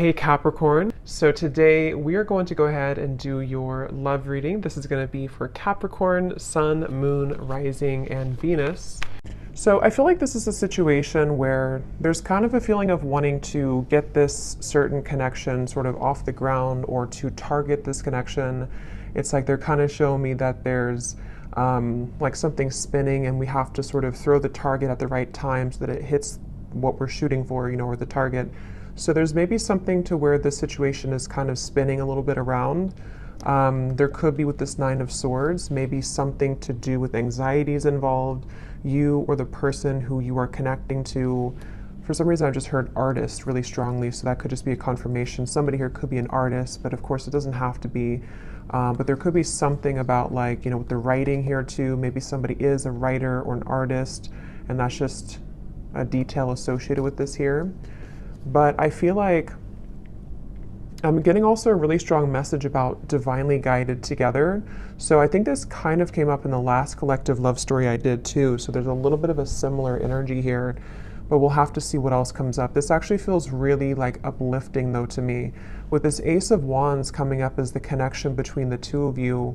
Hey Capricorn. So today we are going to go ahead and do your love reading. This is going to be for Capricorn, Sun, Moon, Rising, and Venus. So I feel like this is a situation where there's kind of a feeling of wanting to get this certain connection sort of off the ground or to target this connection. It's like they're kind of showing me that there's like something spinning and we have to sort of throw the target at the right time so that it hits what we're shooting for, or the target. So there's maybe something to where the situation is kind of spinning a little bit around. There could be with this Nine of Swords, maybe something to do with anxieties involved, you or the person who you are connecting to. For some reason, I just heard artist really strongly, so that could just be a confirmation. Somebody here could be an artist, but of course it doesn't have to be. But there could be something about with the writing here too. Maybe somebody is a writer or an artist, and that's just a detail associated with this here. But I feel like I'm getting also a really strong message about divinely guided together. So I think this kind of came up in the last collective love story I did too. So there's a little bit of a similar energy here, but we'll have to see what else comes up. This actually feels really uplifting though to me. With this Ace of Wands coming up as the connection between the two of you,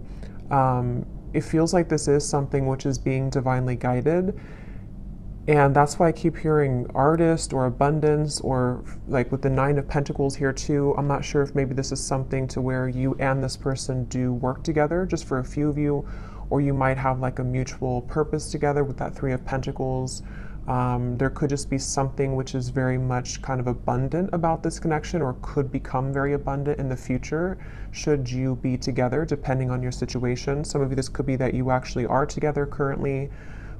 it feels like this is something which is being divinely guided. And that's why I keep hearing artist or abundance, or with the Nine of Pentacles here too. I'm not sure if maybe this is something to where you and this person do work together just for a few of you, or you might have a mutual purpose together with that Three of Pentacles. There could just be something which is very much kind of abundant about this connection, or could become very abundant in the future should you be together, depending on your situation. Some of you, this could be that you actually are together currently.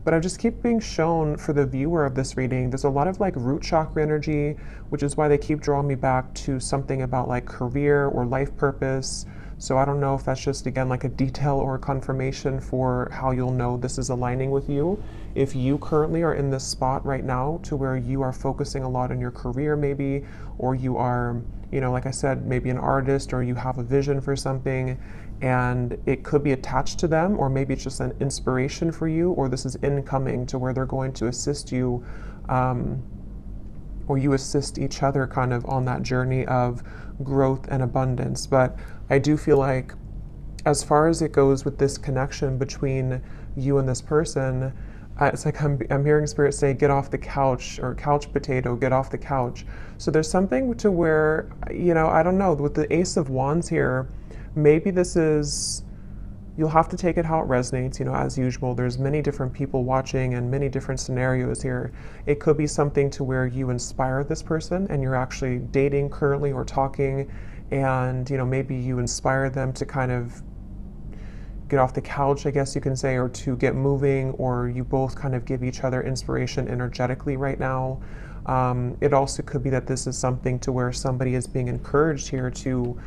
But I just keep being shown for the viewer of this reading, there's a lot of root chakra energy, which is why they keep drawing me back to something about career or life purpose. So I don't know if that's just, again, a detail or a confirmation for how you'll know this is aligning with you. If you currently are in this spot right now to where you are focusing a lot on your career maybe, or you are, like I said, maybe an artist, or you have a vision for something, and it could be attached to them, or maybe it's just an inspiration for you, or this is incoming to where they're going to assist you, or you assist each other kind of on that journey of growth and abundance. But I do feel like as far as it goes with this connection between you and this person, it's like I'm hearing Spirit say, get off the couch, or couch potato, get off the couch. So there's something to where, I don't know, with the Ace of Wands here, maybe this is, you'll have to take it how it resonates, as usual. There's many different people watching and many different scenarios here. It could be something to where you inspire this person and you're actually dating currently or talking, and, maybe you inspire them to kind of get off the couch, I guess you can say, or to get moving, or you both kind of give each other inspiration energetically right now. It also could be that this is something to where somebody is being encouraged here to,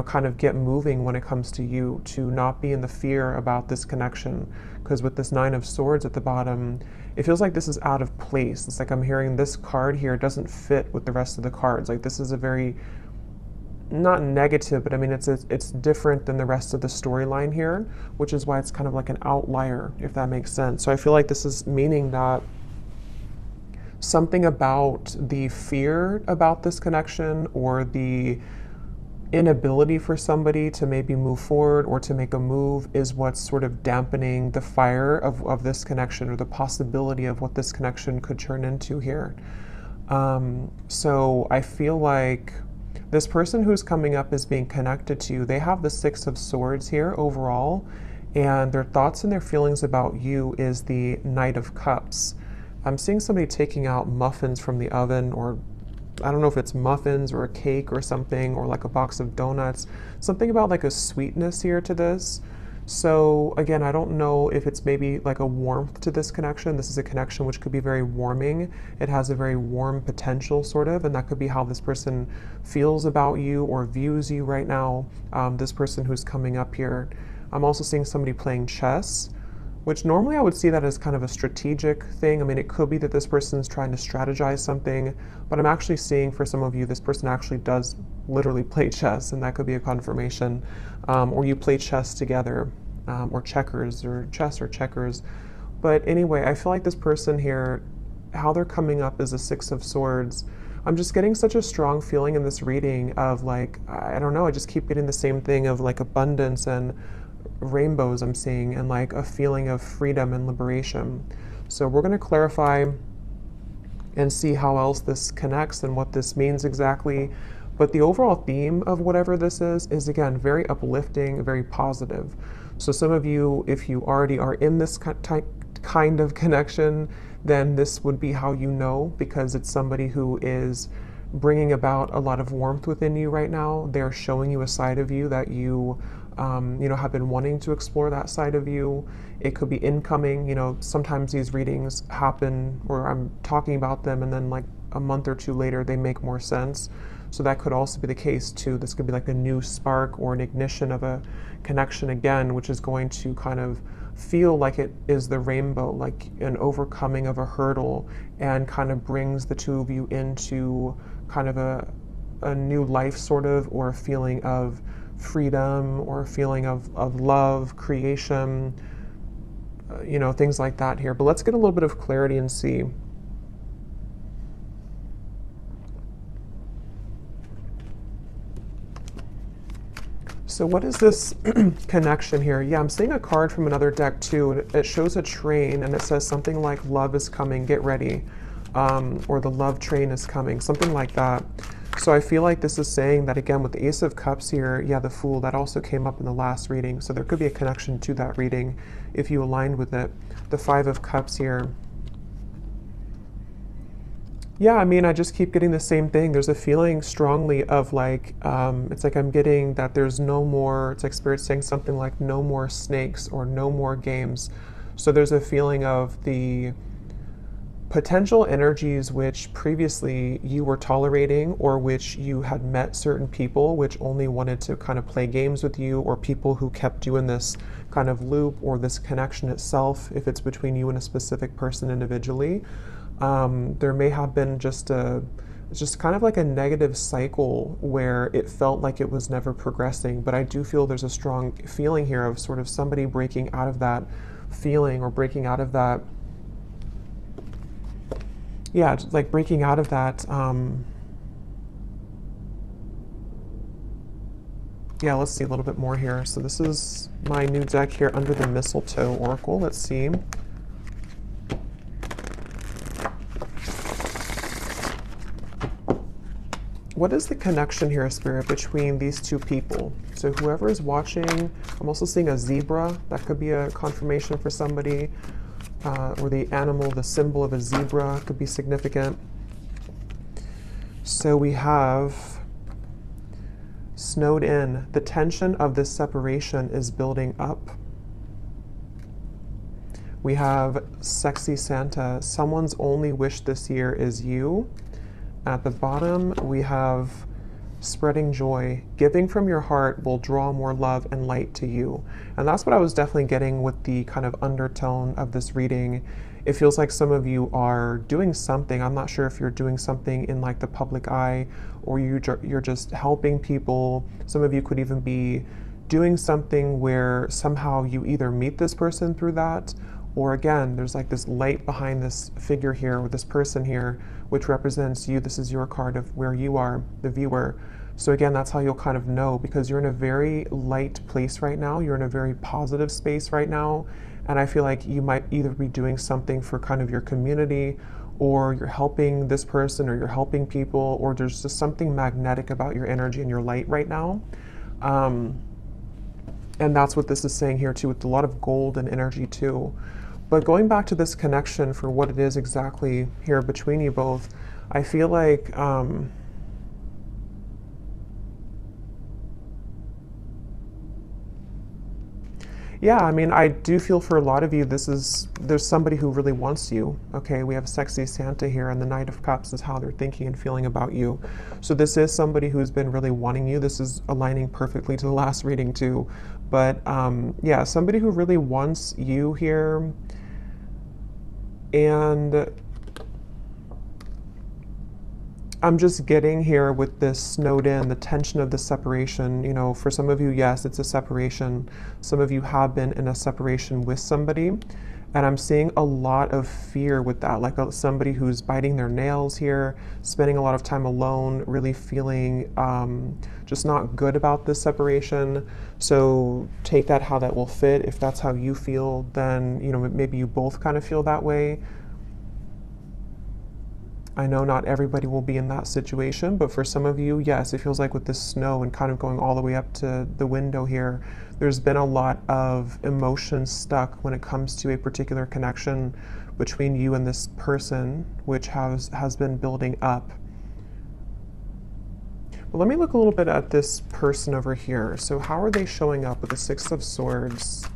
kind of get moving when it comes to you, to not be in the fear about this connection. Because with this Nine of Swords at the bottom, it feels like this is out of place. It's like I'm hearing this card here doesn't fit with the rest of the cards. This is a very, not negative, but I mean, it's different than the rest of the storyline here, which is why it's kind of like an outlier, if that makes sense. So I feel like this is meaning that something about the fear about this connection, or the inability for somebody to maybe move forward or to make a move, is what's sort of dampening the fire of this connection, or the possibility of what this connection could turn into here. So I feel like this person who's coming up is being connected to you. They have the Six of Swords here overall, and their thoughts and their feelings about you is the Knight of Cups. I'm seeing somebody taking out muffins from the oven, or I don't know if it's muffins or a cake or something, or a box of donuts. Something about a sweetness here to this. So again, I don't know if it's maybe a warmth to this connection. This is a connection which could be very warming. It has a very warm potential sort of, and that could be how this person feels about you or views you right now, this person who's coming up here. I'm also seeing somebody playing chess, which normally I would see that as kind of a strategic thing. I mean, it could be that this person's trying to strategize something, but I'm actually seeing for some of you, this person actually does literally play chess, and that could be a confirmation. Or you play chess together, or checkers, or chess or checkers. But anyway, I feel like this person here, how they're coming up is a Six of Swords. I'm just getting such a strong feeling in this reading of like, I don't know, I just keep getting the same thing of like abundance and rainbows I'm seeing, and like a feeling of freedom and liberation. So we're going to clarify and see how else this connects and what this means exactly. But the overall theme of whatever this is again, very uplifting, very positive. So some of you, if you already are in this kind of connection, then this would be how you know, because it's somebody who is bringing about a lot of warmth within you right now. They're showing you a side of you that you have been wanting to explore that side of you. It could be incoming. Sometimes these readings happen, or I'm talking about them, and then like a month or two later, they make more sense. So that could also be the case too. This could be like a new spark or an ignition of a connection again, which is going to kind of feel like it is the rainbow, like an overcoming of a hurdle, and kind of brings the two of you into kind of a new life sort of, or a feeling of freedom, or a feeling of love, creation, things like that here. But let's get a little bit of clarity and see. So what is this connection here? Yeah, I'm seeing a card from another deck too. It shows a train, and it says something like love is coming, get ready. Or the love train is coming, something like that. So I feel like this is saying that, again, with the Ace of Cups here, yeah, the Fool, that also came up in the last reading. So there could be a connection to that reading if you aligned with it. The Five of Cups here. Yeah, I mean, I just keep getting the same thing. There's a feeling strongly of like, it's like I'm getting that there's no more, it's like Spirit saying something like no more snakes or no more games. So there's a feeling of the potential energies which previously you were tolerating, or which you had met certain people which only wanted to kind of play games with you, or people who kept you in this kind of loop, or this connection itself, if it's between you and a specific person individually. There may have been just kind of like a negative cycle where it felt like it was never progressing. But I do feel there's a strong feeling here of sort of somebody breaking out of that feeling, or breaking out of that, yeah, like breaking out of that. Yeah, let's see a little bit more here. So this is my new deck here, Under the Mistletoe Oracle. Let's see. What is the connection here, Spirit, between these two people? So whoever is watching, I'm also seeing a zebra. That could be a confirmation for somebody. Or the animal, the symbol of a zebra could be significant. So we have snowed in. The tension of this separation is building up. We have sexy Santa. Someone's only wish this year is you. At the bottom, we have spreading joy. Giving from your heart will draw more love and light to you. And that's what I was definitely getting with the kind of undertone of this reading. It feels like some of you are doing something. I'm not sure if you're doing something in like the public eye, or you're just helping people. Some of you could even be doing something where somehow you either meet this person through that, or again, there's like this light behind this figure here, with this person here, which represents you. This is your card of where you are, the viewer. So again, that's how you'll kind of know, because you're in a very light place right now. You're in a very positive space right now. And I feel like you might either be doing something for kind of your community, or you're helping this person, or you're helping people, or there's just something magnetic about your energy and your light right now. And that's what this is saying here too, with a lot of gold and energy too. But going back to this connection for what it is exactly here between you both, I feel like yeah, I mean, I do feel for a lot of you, there's somebody who really wants you. Okay, we have sexy Santa here, and the Knight of Cups is how they're thinking and feeling about you. So this is somebody who's been really wanting you. This is aligning perfectly to the last reading too. But yeah, somebody who really wants you here. And I'm just getting here with this snowed in, the tension of the separation. You know, for some of you, yes, it's a separation. Some of you have been in a separation with somebody. And I'm seeing a lot of fear with that, like somebody who's biting their nails here, spending a lot of time alone, really feeling just not good about this separation. So take that how that will fit. If that's how you feel, then, you know, maybe you both kind of feel that way. I know not everybody will be in that situation, but for some of you, yes, it feels like with this snow and kind of going all the way up to the window here, there's been a lot of emotion stuck when it comes to a particular connection between you and this person, which has been building up. But let me look a little bit at this person over here. So how are they showing up with the Six of Swords?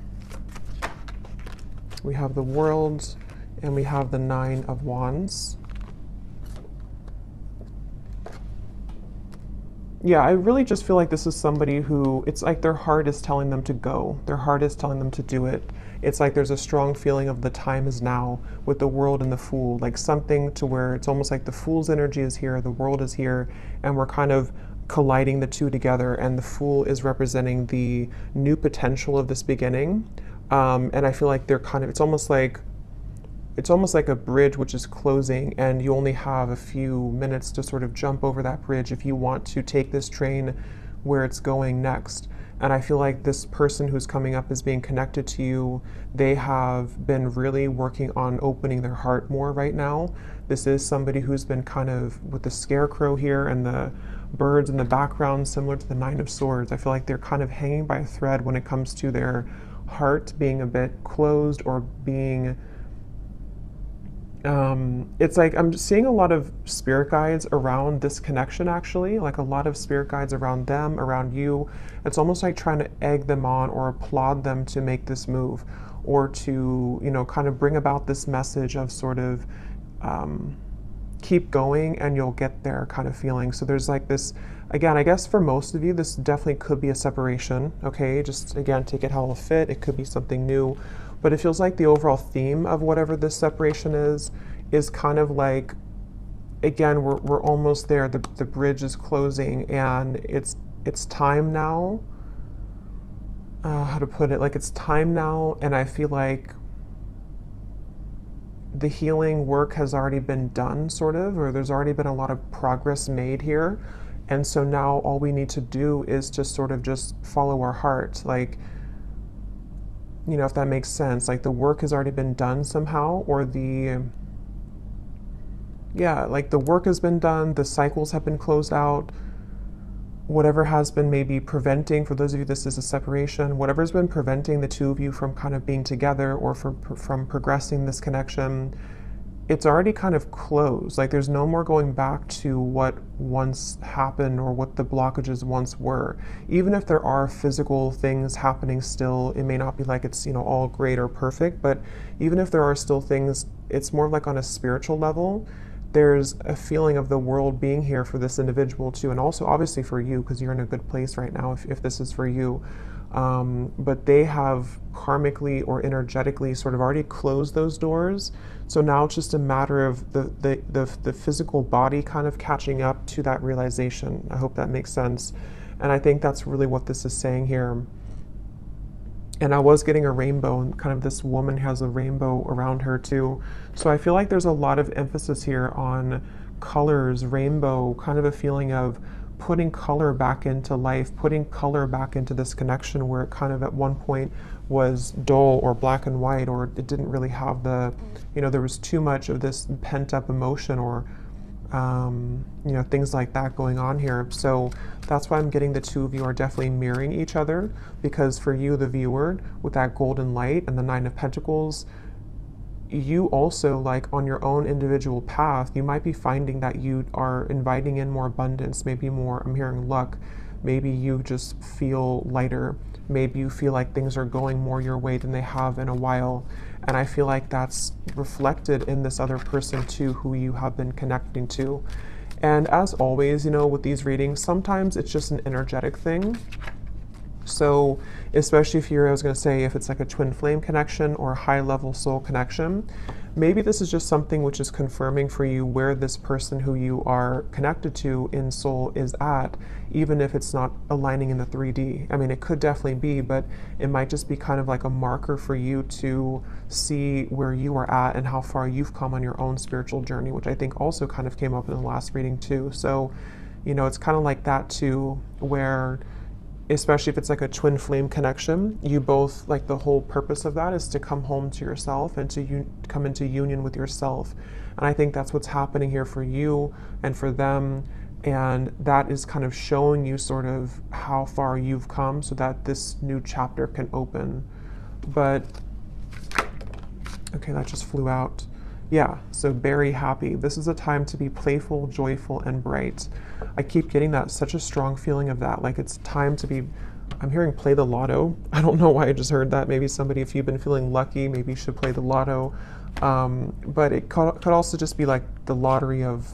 We have the World and we have the Nine of Wands. Yeah, I really just feel like this is somebody who, it's like their heart is telling them to go. Their heart is telling them to do it. It's like there's a strong feeling of the time is now with the World and the Fool, like something to where it's almost like the Fool's energy is here, the World is here, and we're kind of colliding the two together, and the Fool is representing the new potential of this beginning. And I feel like they're kind of, it's almost like a bridge which is closing, and you only have a few minutes to sort of jump over that bridge if you want to take this train where it's going next. And I feel like this person who's coming up is being connected to you. They have been really working on opening their heart more right now. This is somebody who's been kind of with the scarecrow here and the birds in the background, similar to the Nine of Swords. I feel like they're kind of hanging by a thread when it comes to their heart being a bit closed or being it's like I'm seeing a lot of spirit guides around this connection, actually, like a lot of spirit guides around them, around you. It's almost like trying to egg them on or applaud them to make this move, or to, you know, kind of bring about this message of sort of keep going and you'll get there kind of feeling. So there's like this, again, I guess for most of you, this definitely could be a separation, okay? Just, again, take it how it'll fit. It could be something new. But it feels like the overall theme of whatever this separation is kind of like, again, we're almost there. The bridge is closing, and it's time now. How to put it? Like, it's time now, and I feel like the healing work has already been done, sort of, or there's already been a lot of progress made here. And so now all we need to do is to sort of just follow our heart. Like, you know, if that makes sense, like the work has already been done somehow, or like the work has been done, the cycles have been closed out, whatever has been maybe preventing, for those of you this is a separation, whatever's been preventing the two of you from kind of being together or from progressing this connection, it's already kind of closed. Like there's no more going back to what once happened or what the blockages once were. Even if there are physical things happening still, it may not be like it's, you know, all great or perfect, but even if there are still things, it's more like on a spiritual level. There's a feeling of the world being here for this individual too, and also obviously for you, because you're in a good place right now if this is for you. But they have karmically or energetically sort of already closed those doors. So now it's just a matter of the physical body kind of catching up to that realization. I hope that makes sense. And I think that's really what this is saying here. And I was getting a rainbow, and kind of this woman has a rainbow around her too. So I feel like there's a lot of emphasis here on colors, rainbow, kind of a feeling of putting color back into life, putting color back into this connection where it kind of at one point was dull or black and white, or it didn't really have the, you know, there was too much of this pent up emotion or, you know, things like that going on here. So that's why I'm getting the two of you are definitely mirroring each other, because for you, the viewer, with that golden light and the Nine of Pentacles, you also, like on your own individual path, you might be finding that you are inviting in more abundance, maybe more, I'm hearing luck, maybe you just feel lighter, maybe you feel like things are going more your way than they have in a while. And I feel like that's reflected in this other person too, who you have been connecting to. And as always, you know, with these readings, sometimes it's just an energetic thing. So especially if you're, I was going to say, if it's like a twin flame connection or a high level soul connection, maybe this is just something which is confirming for you where this person who you are connected to in soul is at, even if it's not aligning in the 3D. I mean, it could definitely be, but it might just be kind of like a marker for you to see where you are at and how far you've come on your own spiritual journey, which I think also kind of came up in the last reading too. So, you know, it's kind of like that too, where especially if it's like a twin flame connection, you both, like, the whole purpose of that is to come home to yourself and to come into union with yourself. And I think that's what's happening here for you and for them. And that is kind of showing you sort of how far you've come so that this new chapter can open. But, okay, that just flew out. Yeah, so very happy. This is a time to be playful, joyful, and bright. I keep getting that, such a strong feeling of that. Like, it's time to be, I'm hearing play the lotto. I don't know why I just heard that. Maybe somebody, if you've been feeling lucky, maybe you should play the lotto. But it could also just be like the lottery of,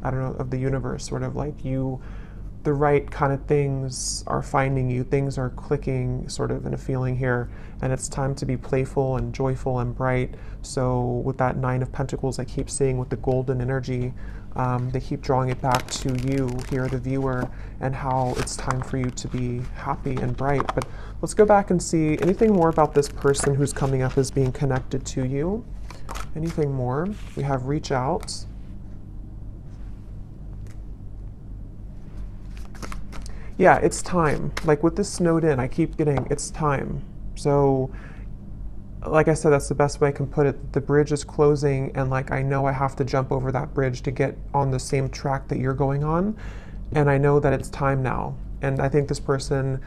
I don't know, of the universe, sort of like the right kind of things are finding you, things are clicking sort of in a feeling here, and it's time to be playful and joyful and bright. So with that 9 of Pentacles, I keep seeing with the golden energy, they keep drawing it back to you here, the viewer, and how it's time for you to be happy and bright. But let's go back and see anything more about this person who's coming up as being connected to you. Anything more? We have reach out. Yeah, it's time. Like with this snowed in, I keep getting, it's time. So, like I said, that's the best way I can put it. The bridge is closing, and like I know I have to jump over that bridge to get on the same track that you're going on. And I know that it's time now. And I think this person,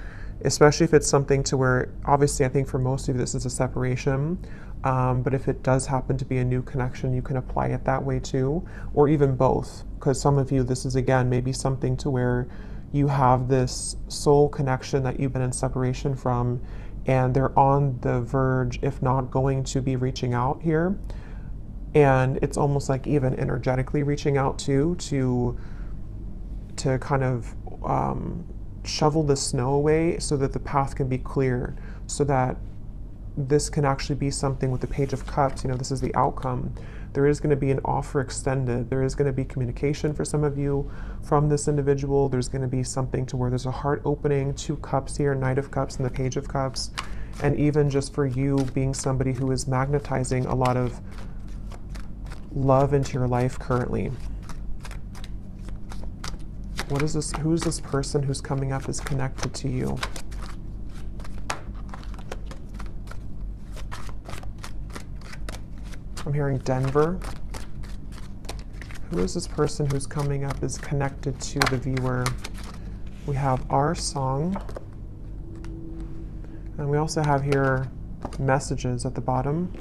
especially if it's something to where, obviously I think for most of you this is a separation, but if it does happen to be a new connection, you can apply it that way too, or even both. Because some of you, this is again maybe something to where you have this soul connection that you've been in separation from, and they're on the verge, if not going to be reaching out here. And it's almost like even energetically reaching out too, to kind of shovel the snow away so that the path can be clear, so that this can actually be something with the Page of Cups. You know, this is the outcome. There is going to be an offer extended. There is going to be communication for some of you from this individual. There's going to be something to where there's a heart opening, 2 cups here, Knight of Cups and the Page of Cups. And even just for you being somebody who is magnetizing a lot of love into your life currently. What is this? Who is this person who's coming up is connected to you? I'm hearing Denver. Who is this person who's coming up is connected to the viewer? We have our song. And we also have here messages at the bottom.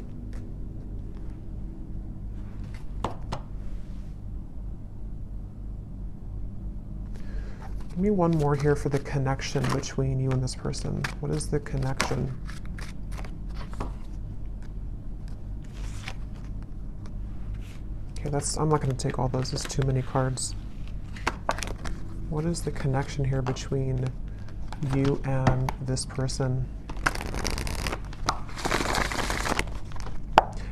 Give me one more here for the connection between you and this person. What is the connection? Okay, I'm not going to take all those. There's too many cards. What is the connection here between you and this person?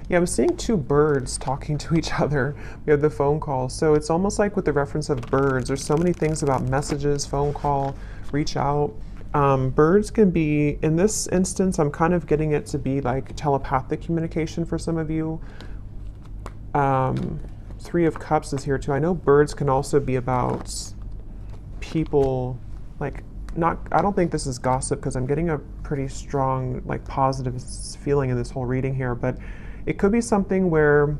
Yeah, I'm seeing 2 birds talking to each other. We have the phone call. So it's almost like with the reference of birds, there's so many things about messages, phone call, reach out. Birds can be, in this instance, I'm kind of getting it to be like telepathic communication for some of you. 3 of Cups is here too. I know birds can also be about people, like, I don't think this is gossip because I'm getting a pretty strong, like, positive feeling in this whole reading here, but it could be something where,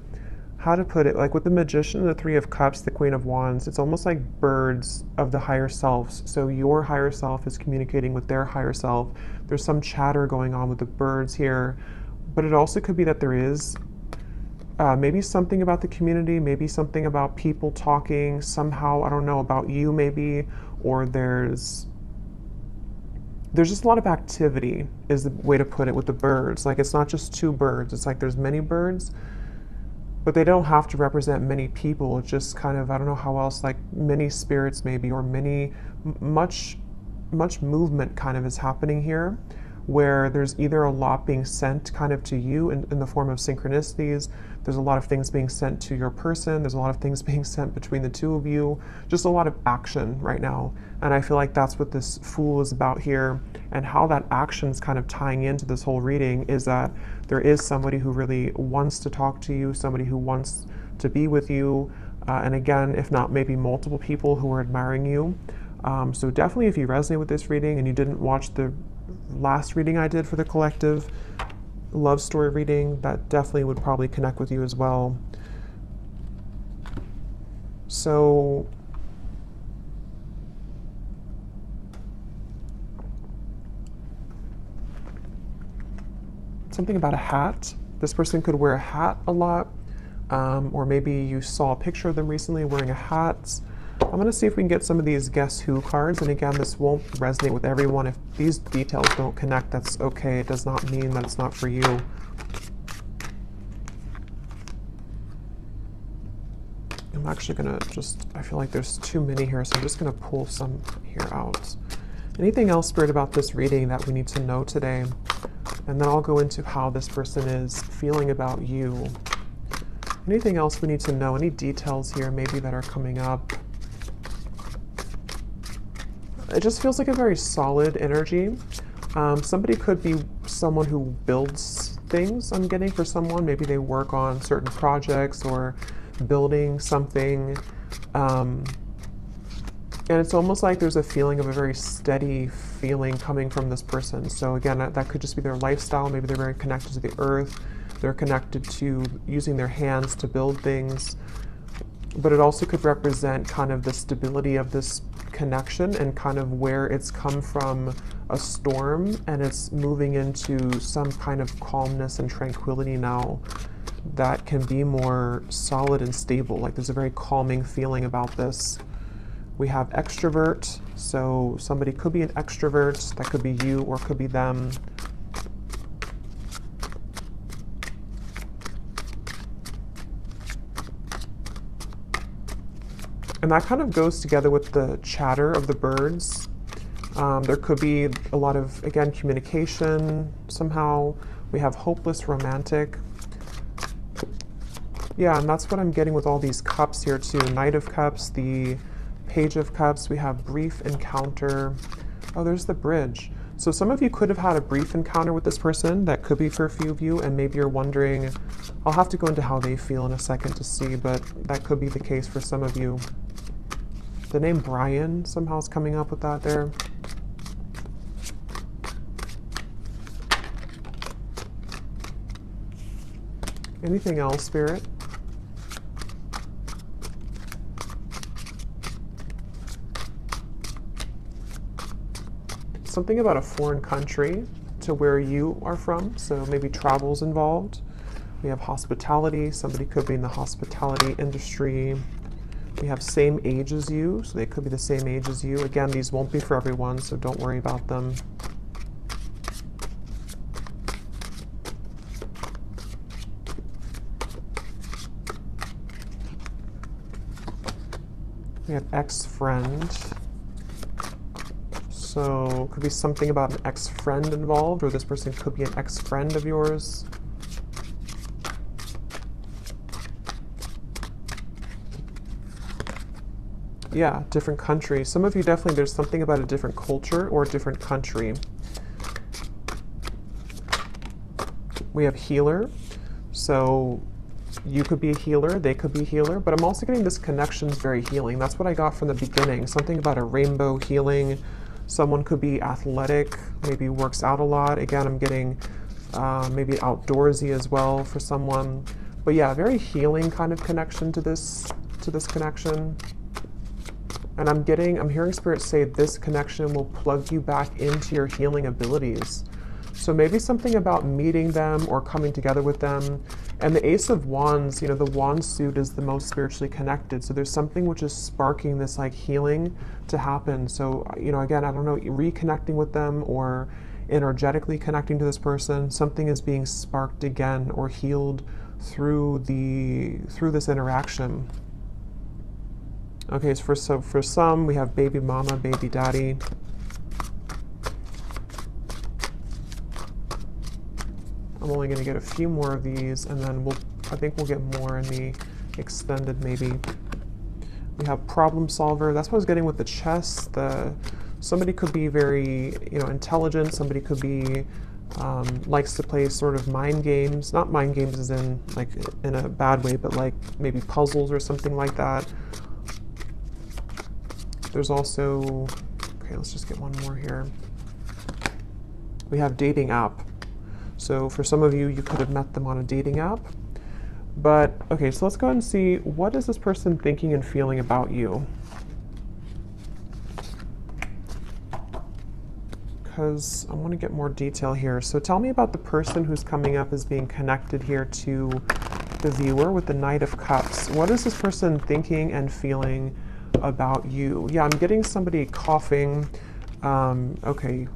how to put it, like with the Magician and the 3 of Cups, the Queen of Wands, it's almost like birds of the higher selves. So your higher self is communicating with their higher self. There's some chatter going on with the birds here, but it also could be that there is maybe something about the community, maybe something about people talking somehow, I don't know, about you maybe, or there's just a lot of activity is the way to put it with the birds. Like, it's not just 2 birds, it's like there's many birds, but they don't have to represent many people. It's just kind of, I don't know how else, like many spirits maybe, or much movement kind of is happening here, where there's either a lot being sent kind of to you in the form of synchronicities. There's a lot of things being sent to your person. There's a lot of things being sent between the two of you. Just a lot of action right now. And I feel like that's what this Fool is about here. And how that action is kind of tying into this whole reading is that there is somebody who really wants to talk to you, somebody who wants to be with you. And again, if not maybe multiple people who are admiring you. So definitely if you resonate with this reading and you didn't watch the last reading I did for the collective love story reading, that definitely would probably connect with you as well. So something about a hat. This person could wear a hat a lot, or maybe you saw a picture of them recently wearing a hat. I'm going to see if we can get some of these Guess Who cards. And again, this won't resonate with everyone. If these details don't connect, that's okay. It does not mean that it's not for you. I'm actually going to I feel like there's too many here, so I'm just going to pull some here out. Anything else, Spirit, about this reading that we need to know today? And then I'll go into how this person is feeling about you. Anything else we need to know? Any details here maybe that are coming up? It just feels like a very solid energy. Somebody could be someone who builds things, I'm getting, for someone. Maybe they work on certain projects or building something. And it's almost like there's a feeling of a very steady feeling coming from this person. So again, that could just be their lifestyle. Maybe they're very connected to the earth. They're connected to using their hands to build things. But it also could represent kind of the stability of this connection and kind of where it's come from a storm and it's moving into some kind of calmness and tranquility now that can be more solid and stable. Like there's a very calming feeling about this. We have extrovert, so somebody could be an extrovert. That could be you or could be them. And that kind of goes together with the chatter of the birds. There could be a lot of, again, communication somehow. We have hopeless romantic. Yeah, and that's what I'm getting with all these cups here too. Knight of Cups, the Page of Cups. We have brief encounter. Oh, there's the bridge. So some of you could have had a brief encounter with this person. That could be for a few of you, and maybe you're wondering, I'll have to go into how they feel in a second to see, but that could be the case for some of you. The name Brian somehow is coming up with that there. Anything else, Spirit? Something about a foreign country to where you are from, so maybe travel's involved. We have hospitality. Somebody could be in the hospitality industry. We have same age as you, so they could be the same age as you. Again, these won't be for everyone, so don't worry about them. We have ex-friend. So could be something about an ex-friend involved, or this person could be an ex-friend of yours. Yeah, different country. Some of you definitely, there's something about a different culture or a different country. We have healer. So you could be a healer, they could be a healer, but I'm also getting this connection is very healing. That's what I got from the beginning. Something about a rainbow healing. Someone could be athletic, maybe works out a lot. Again, I'm getting maybe outdoorsy as well for someone. But yeah, very healing kind of connection to this connection. And I'm hearing Spirit say this connection will plug you back into your healing abilities. So maybe something about meeting them or coming together with them. And the Ace of Wands, you know, the wand suit is the most spiritually connected. So there's something which is sparking this like healing to happen. So, you know, again, I don't know, reconnecting with them or energetically connecting to this person, something is being sparked again or healed through this interaction. Okay, so for some, we have baby mama, baby daddy. I'm only going to get a few more of these, and then I think we'll get more in the extended maybe. We have problem solver. That's what I was getting with the chess. Somebody could be very, intelligent. Somebody could be likes to play sort of mind games. Not mind games as in like in a bad way, but like maybe puzzles or something like that. There's also, okay, let's just get one more here. We have dating app. So for some of you, you could have met them on a dating app. But, okay, so let's go ahead and see, what is this person thinking and feeling about you? Because I want to get more detail here. So tell me about the person who's coming up as being connected here to the viewer with the Knight of Cups. What is this person thinking and feeling about you? Yeah, I'm getting somebody coughing. Okay.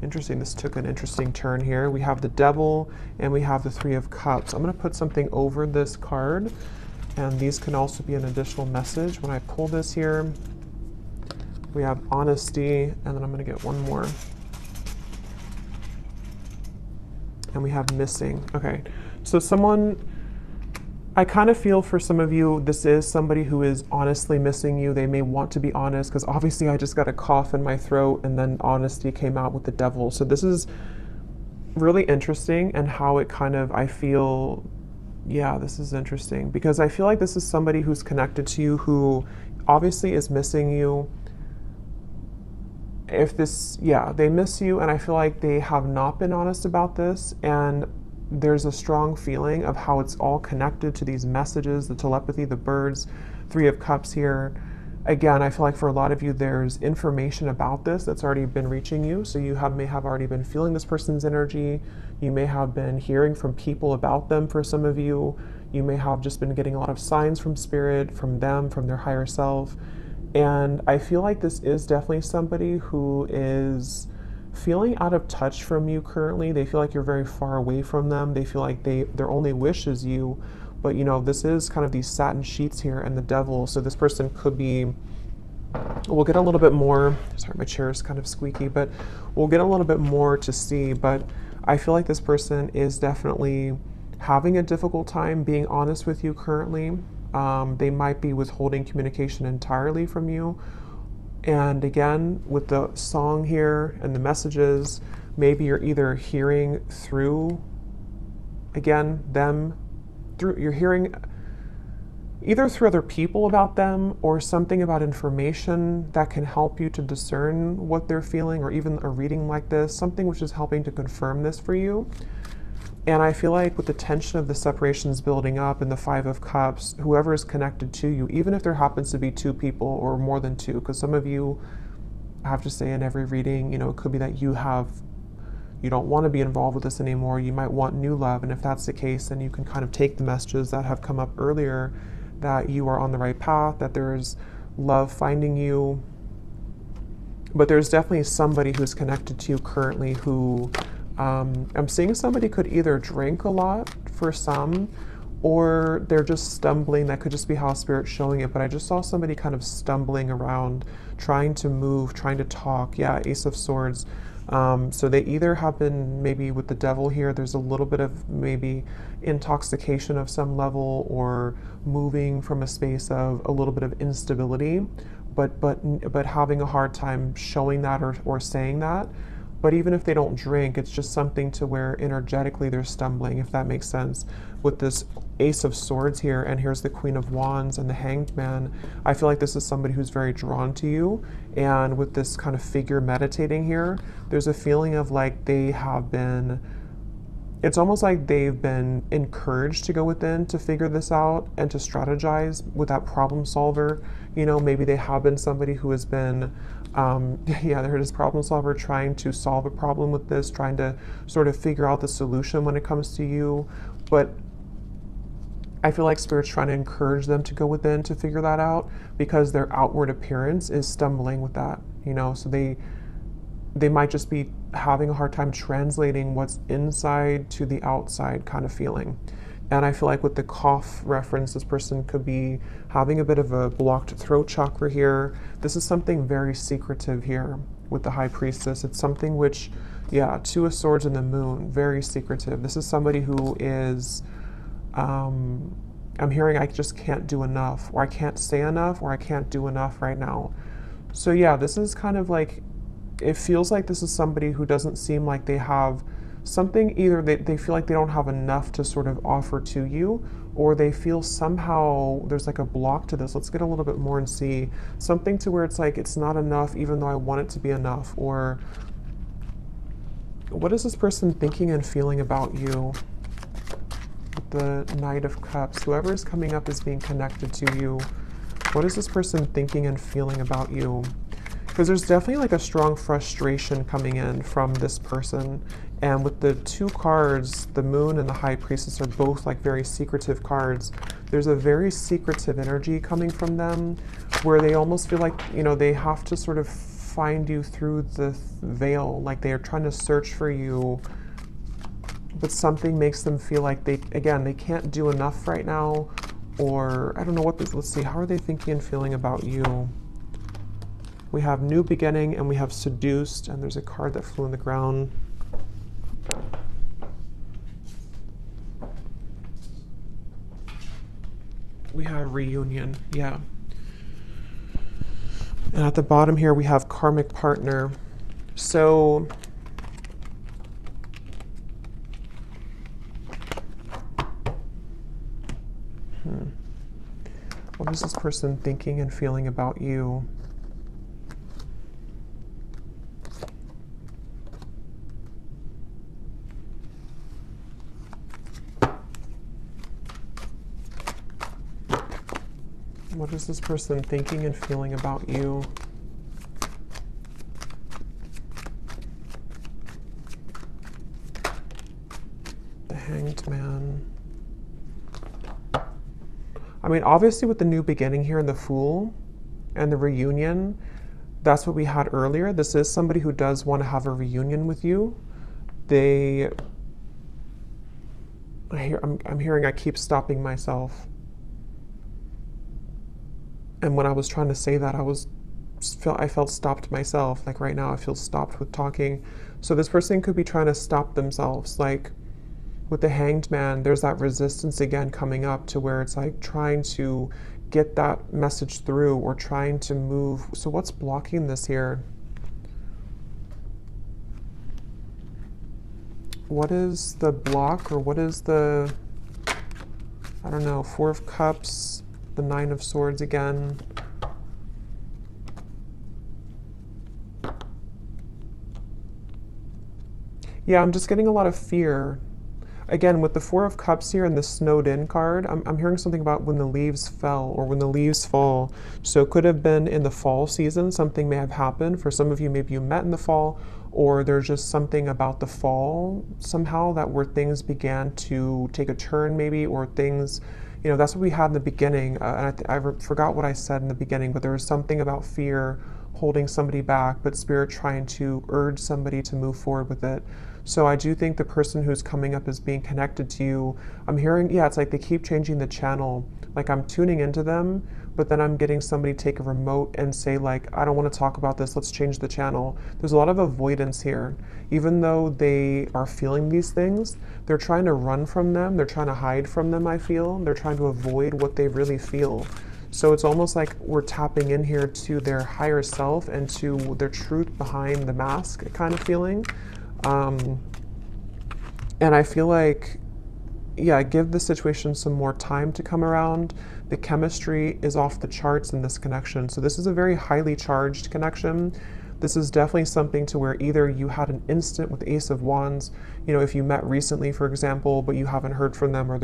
Interesting, this took an interesting turn here. We have the Devil and we have the Three of Cups. I'm going to put something over this card, and these can also be an additional message. When I pull this here, we have honesty, and then I'm going to get one more. And we have missing. Okay, so I kind of feel for some of you, this is somebody who is honestly missing you. They may want to be honest, because obviously I just got a cough in my throat and then honesty came out with the Devil. So this is really interesting, and how it kind of, I feel, yeah, this is interesting, because I feel like this is somebody who's connected to you who obviously is missing you. They miss you, and I feel like they have not been honest about this, and there's a strong feeling of how it's all connected to these messages, the telepathy, the birds, Three of Cups here. Again, I feel like for a lot of you, there's information about this that's already been reaching you. So you may have already been feeling this person's energy. You may have been hearing from people about them for some of you. You may have just been getting a lot of signs from spirit, from them, from their higher self. And I feel like this is definitely somebody who is feeling out of touch from you currently. They feel like you're very far away from them. They feel like their only wish is you. But this is kind of these satin sheets here and the Devil. So this person could be, we'll get a little bit more, sorry, my chair is kind of squeaky, but we'll get a little bit more to see. But I feel like this person is definitely having a difficult time being honest with you currently. They might be withholding communication entirely from you. And again, with the song here and the messages, maybe you're either hearing through, again, you're hearing either through other people about them, or something about information that can help you to discern what they're feeling, or even a reading like this, something which is helping to confirm this for you. And I feel like with the tension of the separations building up and the Five of Cups, whoever is connected to you, even if there happens to be two people or more than two, because some of you, I have to say in every reading, it could be that you don't want to be involved with this anymore. You might want new love. And if that's the case, then you can kind of take the messages that have come up earlier, that you are on the right path, that there's love finding you. But there's definitely somebody who's connected to you currently who, I'm seeing somebody could either drink a lot for some, or they're just stumbling. That could just be how Spirit's showing it. But I just saw somebody kind of stumbling around, trying to move, trying to talk. Yeah, Ace of Swords. So they either have been, maybe with the Devil here, there's a little bit of maybe intoxication of some level, or moving from a space of a little bit of instability, but having a hard time showing that or saying that. But even if they don't drink, it's just something to where energetically they're stumbling, if that makes sense. With this Ace of Swords here, and here's the Queen of Wands and the Hanged Man, I feel like this is somebody who's very drawn to you. And with this kind of figure meditating here, there's a feeling of like they have been, it's almost like they've been encouraged to go within to figure this out and to strategize with that problem solver. Maybe they have been somebody who has been, yeah, there it is, problem solver, trying to solve a problem with this, trying to sort of figure out the solution when it comes to you. But I feel like Spirit's trying to encourage them to go within to figure that out, because their outward appearance is stumbling with that, so they might just be having a hard time translating what's inside to the outside kind of feeling. And I feel like with the cough reference, this person could be having a bit of a blocked throat chakra here. This is something very secretive here with the High Priestess. It's something which Yeah, Two of Swords and the Moon, very secretive. This is somebody who is, I'm hearing I just can't do enough, or I can't say enough, or I can't do enough right now. So yeah, this is kind of like, it feels like this is somebody who doesn't seem like they have something, either they feel like they don't have enough to sort of offer to you, or they feel somehow there's like a block to this. Let's get a little bit more and see something to where it's like it's not enough even though I want it to be enough. Or what is this person thinking and feeling about you? The Knight of Cups, whoever is coming up is being connected to you. What is this person thinking and feeling about you? Because there's definitely like a strong frustration coming in from this person. And with the two cards, the Moon and the High Priestess are both like very secretive cards. There's a very secretive energy coming from them where they almost feel like, you know, they have to sort of find you through the veil. Like they are trying to search for you, but something makes them feel like they can't do enough right now. Or I don't know what this, let's see, how are they thinking and feeling about you? We have New Beginning and we have Seduced, and there's a card that flew on the ground. We have Reunion, yeah. And at the bottom here we have Karmic Partner. So what is this person thinking and feeling about you? What is this person thinking and feeling about you? The Hanged Man. I mean, obviously with the New Beginning here and the Fool and the Reunion, that's what we had earlier. This is somebody who does want to have a reunion with you. I'm hearing I keep stopping myself. And when I was trying to say that, I felt stopped myself. Like right now, I feel stopped with talking. So this person could be trying to stop themselves. Like with the Hanged Man, there's that resistance again coming up to where it's like trying to get that message through or trying to move. So what's blocking this here? What is the block, or what is the, I don't know, Four of Cups, the Nine of Swords again. Yeah, I'm just getting a lot of fear. Again, with the Four of Cups here and the Snowed In card, I'm hearing something about when the leaves fell or when the leaves fall. So it could have been in the fall season, something may have happened. For some of you, maybe you met in the fall, or there's just something about the fall somehow that where things began to take a turn maybe, or things, you know, that's what we had in the beginning. And I forgot what I said in the beginning, but there was something about fear holding somebody back, but Spirit trying to urge somebody to move forward with it. So I do think the person who's coming up is being connected to you. I'm hearing, yeah, it's like they keep changing the channel. Like I'm tuning into them, but then I'm getting somebody take a remote and say like, I don't want to talk about this, let's change the channel. There's a lot of avoidance here. Even though they are feeling these things, they're trying to run from them, they're trying to hide from them, I feel. They're trying to avoid what they really feel. So it's almost like we're tapping in here to their higher self and to their truth behind the mask kind of feeling. And I feel like, yeah, give the situation some more time to come around. The chemistry is off the charts in this connection. So this is a very highly charged connection. This is definitely something to where either you had an instant with Ace of Wands, you know, if you met recently, for example, but you haven't heard from them, or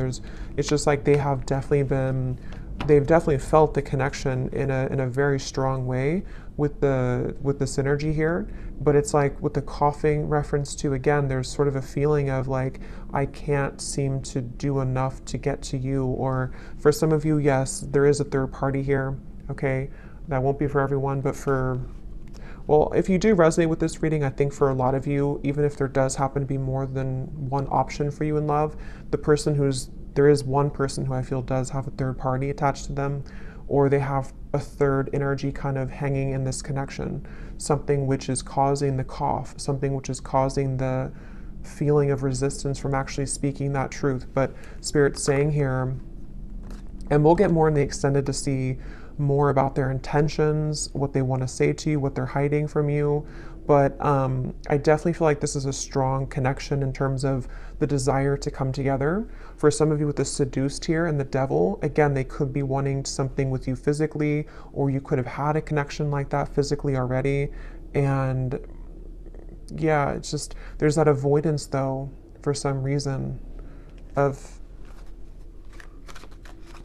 it's just like they've definitely felt the connection in a very strong way with the synergy here. But it's like with the coughing reference to, again, there's sort of a feeling of like, I can't seem to do enough to get to you. Or for some of you, yes, there is a third party here. Okay, that won't be for everyone, but well, if you do resonate with this reading, I think for a lot of you, even if there does happen to be more than one option for you in love, there is one person who I feel does have a third party attached to them, or they have a third energy kind of hanging in this connection, something which is causing the cough, something which is causing the feeling of resistance from actually speaking that truth. But Spirit's saying here, and we'll get more in the extended to see more about their intentions, what they want to say to you, what they're hiding from you. But I definitely feel like this is a strong connection in terms of the desire to come together. For some of you with the seduced here and the devil, again, they could be wanting something with you physically, or you could have had a connection like that physically already. And yeah, it's just, there's that avoidance though, for some reason, of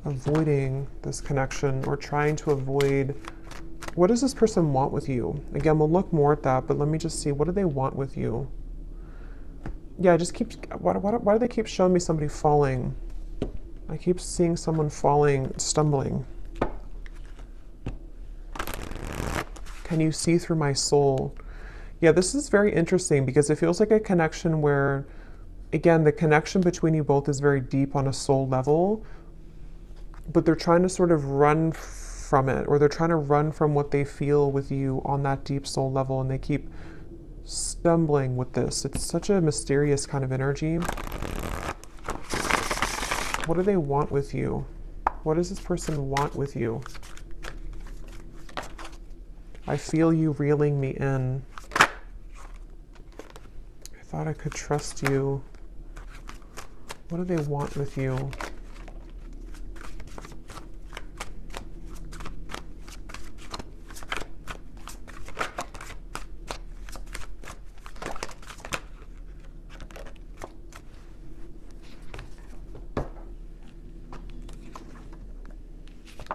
avoiding this connection or trying to avoid. What does this person want with you? Again, we'll look more at that, but let me just see, what do they want with you? Yeah, just keep, why do they keep showing me somebody falling? I keep seeing someone falling, stumbling. Can you see through my soul? Yeah, this is very interesting because it feels like a connection where, again, the connection between you both is very deep on a soul level, but they're trying to sort of run from it, or they're trying to run from what they feel with you on that deep soul level, and they keep stumbling with this. It's such a mysterious kind of energy. What do they want with you? What does this person want with you? I feel you reeling me in. I thought I could trust you. What do they want with you?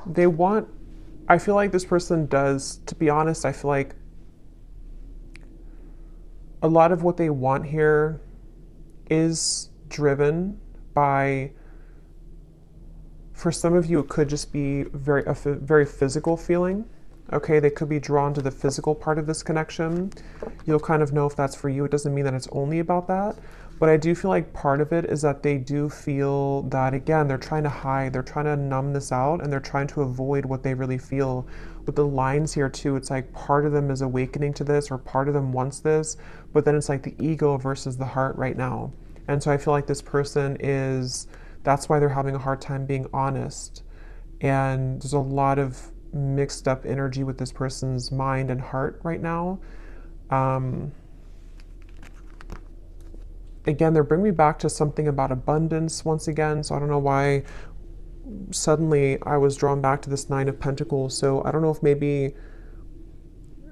They want, I feel like this person does, to be honest, I feel like a lot of what they want here is driven by, for some of you, it could just be a very physical feeling. Okay, they could be drawn to the physical part of this connection. You'll kind of know if that's for you. It doesn't mean that it's only about that. But I do feel like part of it is that they do feel that, again, they're trying to hide, they're trying to numb this out, and they're trying to avoid what they really feel. With the lines here too, it's like part of them is awakening to this, or part of them wants this, but then it's like the ego versus the heart right now. And so I feel like this person is, that's why they're having a hard time being honest. And there's a lot of mixed up energy with this person's mind and heart right now. Again, they're bringing me back to something about abundance once again. So I don't know why suddenly I was drawn back to this Nine of Pentacles. So I don't know if maybe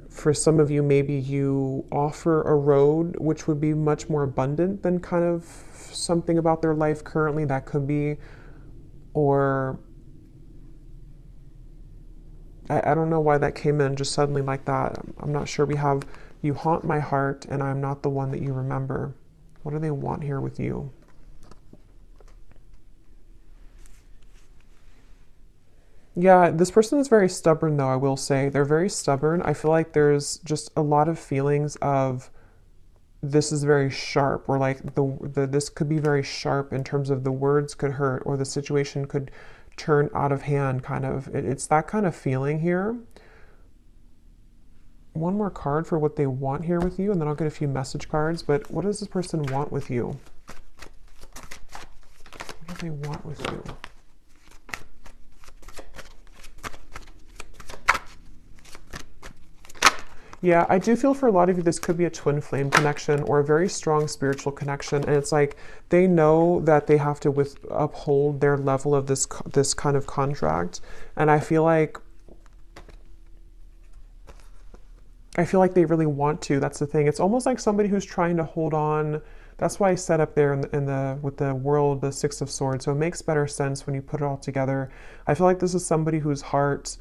for some of you, maybe you offer a road which would be much more abundant than kind of something about their life currently. That could be, or I don't know why that came in just suddenly like that. I'm not sure. We have, you haunt my heart and I'm not the one that you remember. What do they want here with you? Yeah, this person is very stubborn though, I will say. They're very stubborn. I feel like there's just a lot of feelings of this is very sharp, or like this could be very sharp in terms of the words could hurt, or the situation could turn out of hand kind of. It's that kind of feeling here. One more card for what they want here with you, and then I'll get a few message cards. But what does this person want with you? What do they want with you? Yeah, I do feel for a lot of you, this could be a twin flame connection or a very strong spiritual connection. And it's like they know that they have to uphold their level of this kind of contract. And I feel like they really want to. That's the thing. It's almost like somebody who's trying to hold on. That's why I set up there with the world, the Six of Swords. So it makes better sense when you put it all together. I feel like this is somebody whose heart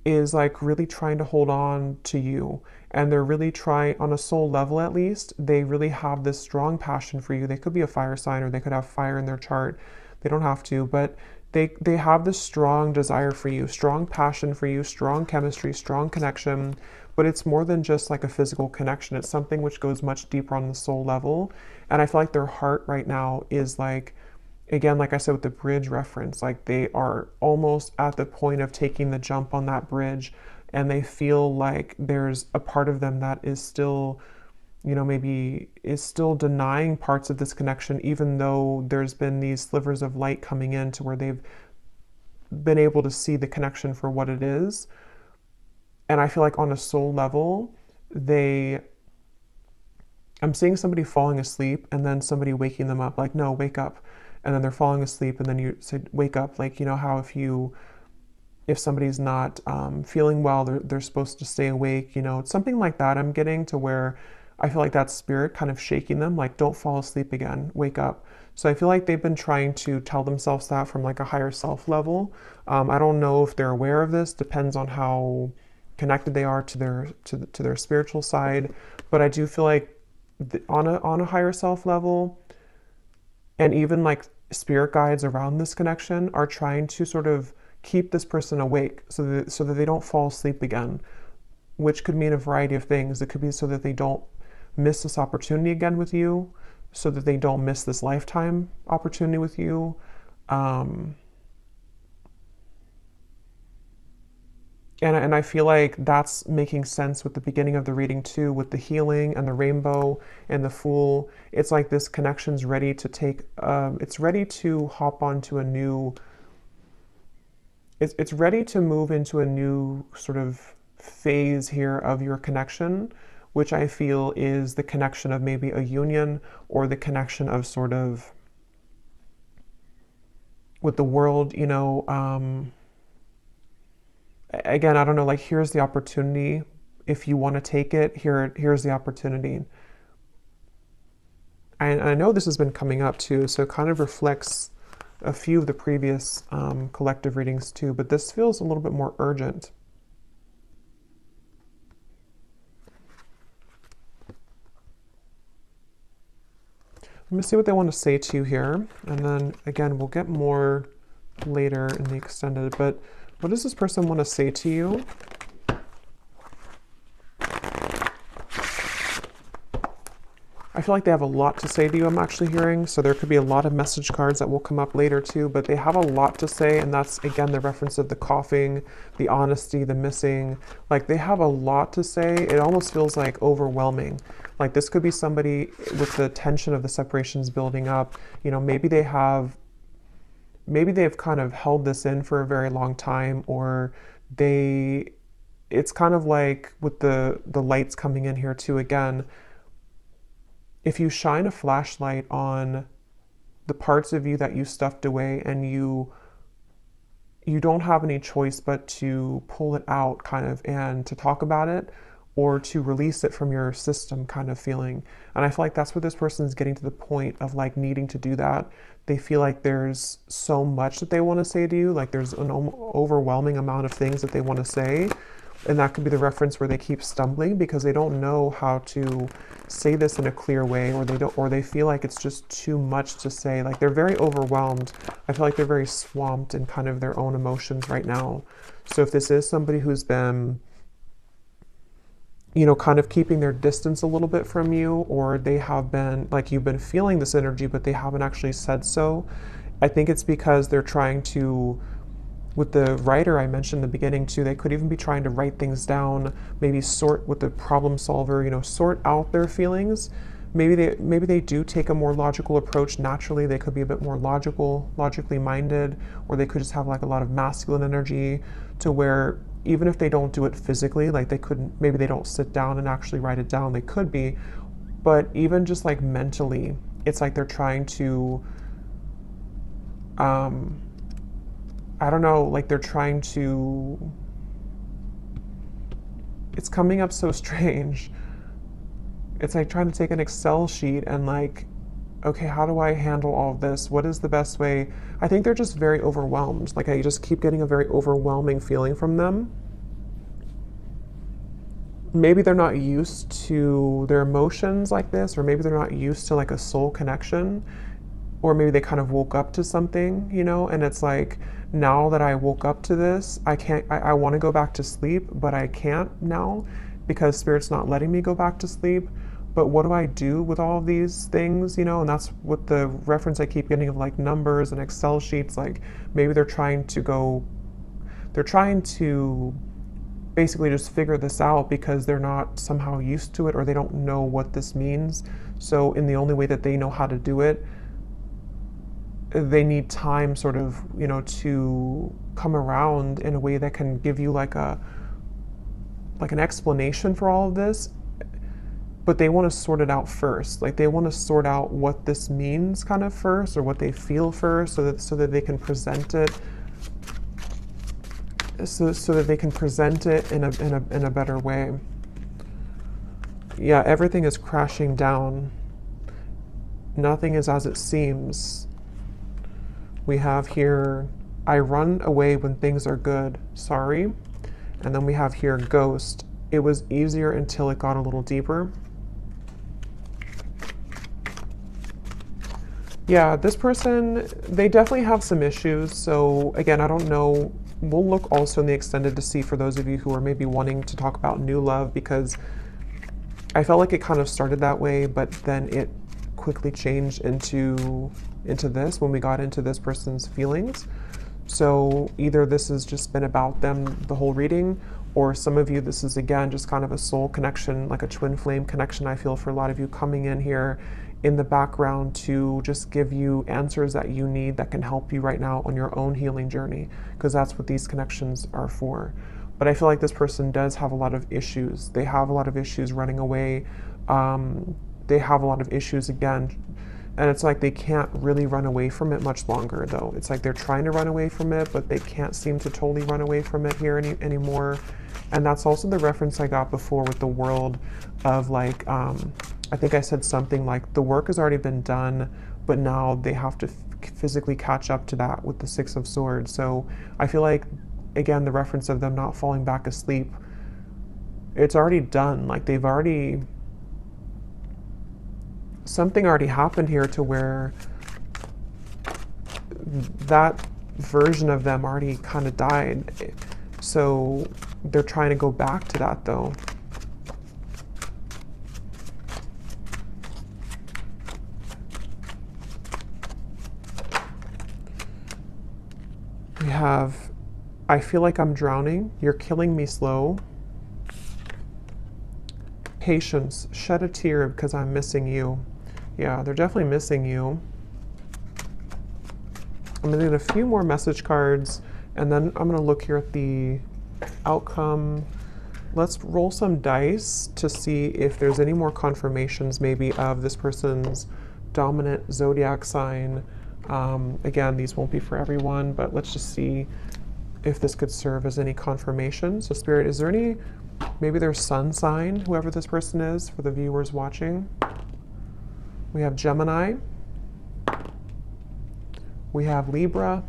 is like really trying to hold on to you, and they're really trying, on a soul level at least, they really have this strong passion for you. They could be a fire sign, or they could have fire in their chart. They don't have to, but they have this strong desire for you, strong passion for you, strong chemistry, strong connection. But it's more than just like a physical connection. It's something which goes much deeper on the soul level. And I feel like their heart right now is like, again, like I said with the bridge reference, like they are almost at the point of taking the jump on that bridge, and they feel like there's a part of them that is still, you know, maybe is still denying parts of this connection, even though there's been these slivers of light coming in to where they've been able to see the connection for what it is. And I feel like on a soul level, I'm seeing somebody falling asleep and then somebody waking them up, like, no, wake up. And then they're falling asleep and then you say, wake up. Like, you know how if somebody's not feeling well, they're supposed to stay awake, you know, it's something like that I'm getting, to where I feel like that spirit kind of shaking them, like, don't fall asleep again, wake up. So I feel like they've been trying to tell themselves that from like a higher self level. I don't know if they're aware of this, depends on how connected they are to their spiritual side. But I do feel like on a higher self level, and even like spirit guides around this connection are trying to sort of keep this person awake so that they don't fall asleep again, which could mean a variety of things. It could be so that they don't miss this opportunity again with you, so that they don't miss this lifetime opportunity with you. And I feel like that's making sense with the beginning of the reading too, with the healing and the rainbow and the Fool. It's like this connection's ready to take, it's ready to hop onto a new, it's ready to move into a new sort of phase here of your connection, which I feel is the connection of maybe a union, or the connection of sort of with the world, you know. Again, I don't know, like, here's the opportunity. If you want to take it, here's the opportunity. And I know this has been coming up too, so it kind of reflects a few of the previous collective readings too, but this feels a little bit more urgent. Let me see what they want to say to you here, and then again, we'll get more later in the extended, but what does this person want to say to you? I feel like they have a lot to say to you, I'm actually hearing. So there could be a lot of message cards that will come up later too, but they have a lot to say. And that's, again, the reference of the coughing, the honesty, the missing. Like, they have a lot to say. It almost feels like overwhelming. Like, this could be somebody with the tension of the separations building up. You know, maybe they've kind of held this in for a very long time, or it's kind of like with the lights coming in here too, again, if you shine a flashlight on the parts of you that you stuffed away, and you don't have any choice but to pull it out kind of, and to talk about it, or to release it from your system kind of feeling. And I feel like that's what this person is getting to the point of, like, needing to do that. They feel like there's so much that they want to say to you, like there's an overwhelming amount of things that they want to say. And that could be the reference where they keep stumbling because they don't know how to say this in a clear way, or they feel like it's just too much to say. Like, they're very overwhelmed. I feel like they're very swamped in kind of their own emotions right now. So if this is somebody who's been, you know, kind of keeping their distance a little bit from you, or they have been, like, you've been feeling this energy, but they haven't actually said so, I think it's because they're trying to, with the writer I mentioned in the beginning too, they could even be trying to write things down, maybe sort with the problem solver, you know, sort out their feelings. Maybe they do take a more logical approach naturally. They could be a bit more logically minded, or they could just have like a lot of masculine energy, to where even if they don't do it physically, like maybe they don't sit down and actually write it down, they could be, but even just like mentally, it's like they're trying to, I don't know, like they're trying to, it's coming up so strange. It's like trying to take an Excel sheet and like, okay, how do I handle all of this? What is the best way? I think they're just very overwhelmed. Like, I just keep getting a very overwhelming feeling from them. Maybe they're not used to their emotions like this, or maybe they're not used to like a soul connection, or maybe they kind of woke up to something, you know, and it's like, now that I woke up to this, I want to go back to sleep, but I can't now because Spirit's not letting me go back to sleep. but what do I do with all of these things, you know? And that's what the reference I keep getting of like numbers and Excel sheets. Like maybe they're trying to basically just figure this out because they're not somehow used to it, or they don't know what this means. So in the only way that they know how to do it, they need time sort of, you know, to come around in a way that can give you like an explanation for all of this. But they want to sort it out first. Like they want to sort out what this means kind of first, or what they feel first, so that they can present it so that they can present it in a better way. Yeah, everything is crashing down. Nothing is as it seems. We have here, I run away when things are good, sorry. And then we have here, ghost. It was easier until it got a little deeper. Yeah, this person, they definitely have some issues. So again, I don't know. We'll look also in the extended to see for those of you who are maybe wanting to talk about new love, because I felt like it kind of started that way, but then it quickly changed into this when we got into this person's feelings. So either this has just been about them the whole reading, or some of you, this is again just kind of a soul connection, like a twin flame connection. I feel for a lot of you coming in here in the background to just give you answers that you need that can help you right now on your own healing journey, because that's what these connections are for. But I feel like this person does have a lot of issues. They have a lot of issues running away. They have a lot of issues again. And it's like they can't really run away from it much longer, though. It's like they're trying to run away from it, but they can't seem to totally run away from it here anymore. And that's also the reference I got before with the world of like, I think I said something like the work has already been done, but now they have to physically catch up to that with the Six of Swords. So I feel like, again, the reference of them not falling back asleep, it's already done. Like they've already, something already happened here to where that version of them already kind of died. So they're trying to go back to that though. We have, I feel like I'm drowning. You're killing me slow. Patience, shed a tear because I'm missing you. Yeah, they're definitely missing you. I'm gonna get a few more message cards, and then I'm gonna look here at the outcome. Let's roll some dice to see if there's any more confirmations maybe of this person's dominant zodiac sign. Again, these won't be for everyone, but let's just see if this could serve as any confirmation. So Spirit, is there any, maybe their sun sign, whoever this person is, for the viewers watching? We have Gemini. We have Libra.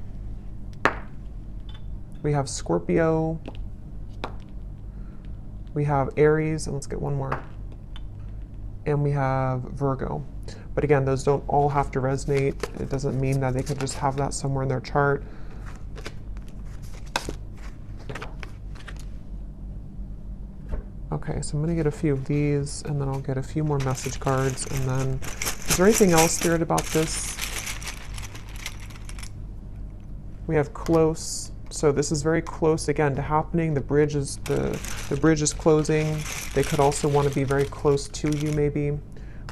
We have Scorpio. We have Aries, and let's get one more. And we have Virgo. But again, those don't all have to resonate. It doesn't mean that they could just have that somewhere in their chart. Okay, so I'm gonna get a few of these, and then I'll get a few more message cards, and then, is there anything else, Spirit, about this? We have close. So this is very close again to happening. The bridge is the bridge is closing. They could also want to be very close to you, maybe.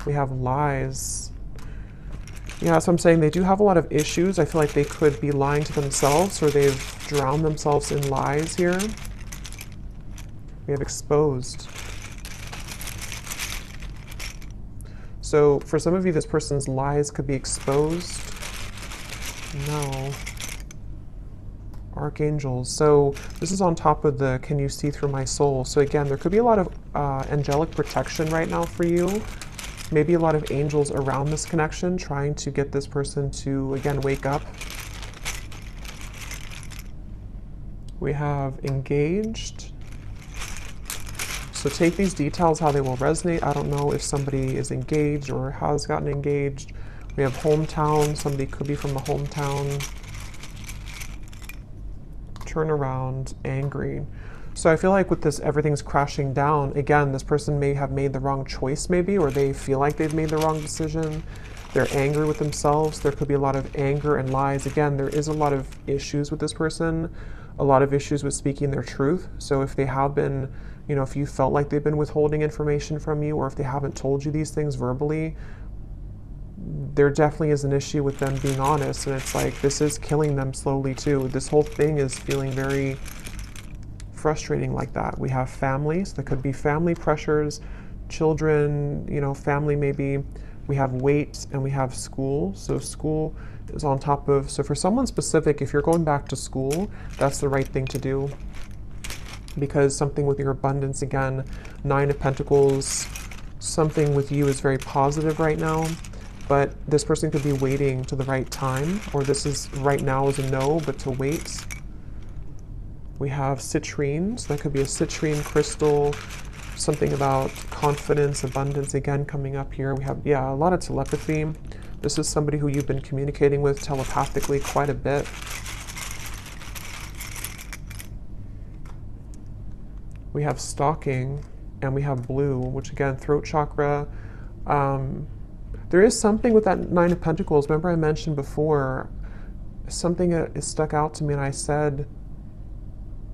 We have lies. Yeah, so I'm saying they do have a lot of issues. I feel like they could be lying to themselves, or they've drowned themselves in lies here. We have exposed. So for some of you, this person's lies could be exposed. No. Archangels. So this is on top of the can you see through my soul. So again, there could be a lot of angelic protection right now for you. Maybe a lot of angels around this connection trying to get this person to, again, wake up. We have engaged. So take these details how they will resonate. I don't know if somebody is engaged or has gotten engaged. We have hometown. Somebody could be from the hometown. Turn around, angry. So I feel like with this, everything's crashing down. Again, this person may have made the wrong choice maybe, or they feel like they've made the wrong decision. They're angry with themselves. There could be a lot of anger and lies. Again, there is a lot of issues with this person, a lot of issues with speaking their truth. So if they have been, you know, if you felt like they've been withholding information from you, or if they haven't told you these things verbally, there definitely is an issue with them being honest. And it's like, this is killing them slowly too. This whole thing is feeling very frustrating like that. We have families. There could be family pressures, children, you know, family maybe. We have weight, and we have school. So school is on top of, so for someone specific, if you're going back to school, that's the right thing to do. Because something with your abundance, again, 9 of Pentacles, something with you is very positive right now, but this person could be waiting to the right time, or this is right now is a no, but to wait. We have citrine, so that could be a citrine crystal, something about confidence, abundance, again, coming up here. We have, yeah, a lot of telepathy. This is somebody who you've been communicating with telepathically quite a bit. We have stalking, and we have blue, which again, throat chakra. There is something with that 9 of Pentacles. Remember I mentioned before, something is stuck out to me, and I said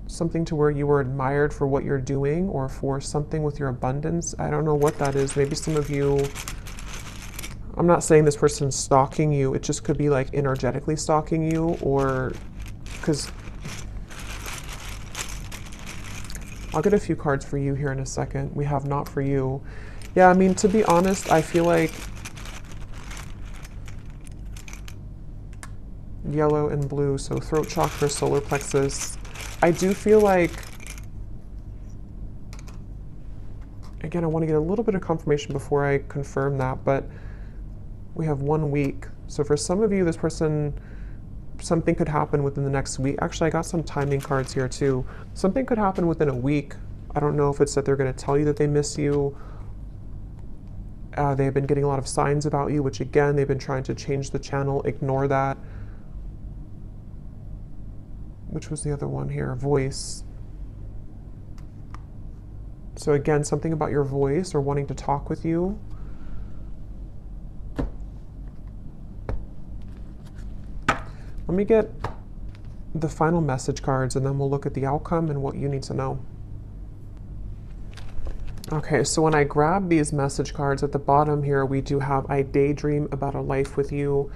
something to where you were admired for what you're doing, or for something with your abundance. I don't know what that is. Maybe some of you, I'm not saying this person's stalking you. It just could be like energetically stalking you, or because I'll get a few cards for you here in a second. We have not for you. Yeah, I mean, to be honest, I feel like yellow and blue, so throat chakra, solar plexus. I do feel like, again, I want to get a little bit of confirmation before I confirm that, but we have 1 week. So for some of you, this person, something could happen within the next week. Actually, I got some timing cards here too. Something could happen within a week. I don't know if it's that they're going to tell you that they miss you. They've been getting a lot of signs about you, which again, they've been trying to change the channel. Ignore that. Which was the other one here? Voice. So again, something about your voice, or wanting to talk with you. Let me get the final message cards, and then we'll look at the outcome and what you need to know. Okay, so when I grab these message cards at the bottom here, we do have, I daydream about a life with you.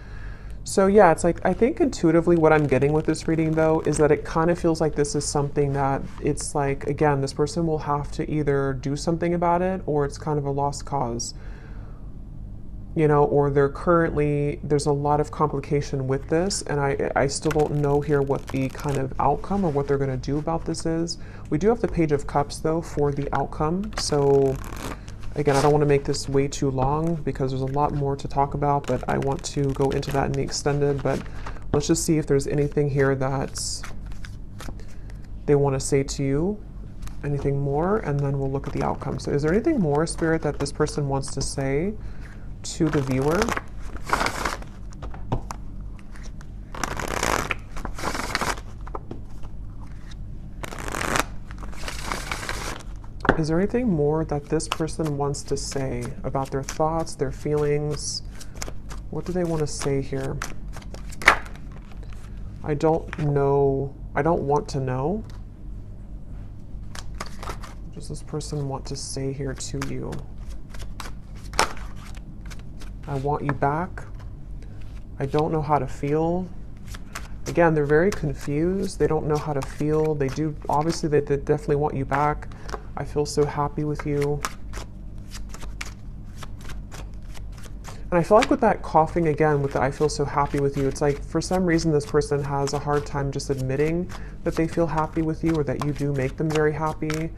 So yeah, it's like, I think intuitively what I'm getting with this reading though, is that it kind of feels like this is something that it's like, again, this person will have to either do something about it, or it's kind of a lost cause. You know, or they're currently, there's a lot of complication with this, and I still don't know here what the kind of outcome or what they're going to do about this is. We do have the Page of Cups though for the outcome. So again, I don't want to make this way too long because there's a lot more to talk about, but I want to go into that in the extended. But let's just see if there's anything here that they want to say to you, anything more, and then we'll look at the outcome. So is there anything more, Spirit, that this person wants to say to the viewer? Is there anything more that this person wants to say about their thoughts, their feelings? What do they want to say here? I don't know. I don't want to know. What does this person want to say here to you? I want you back. I don't know how to feel. Again, they're very confused. They don't know how to feel. They do, obviously, they definitely want you back. I feel so happy with you. And I feel like with that coughing again, with the I feel so happy with you, it's like for some reason this person has a hard time just admitting that they feel happy with you, or that you do make them very happy.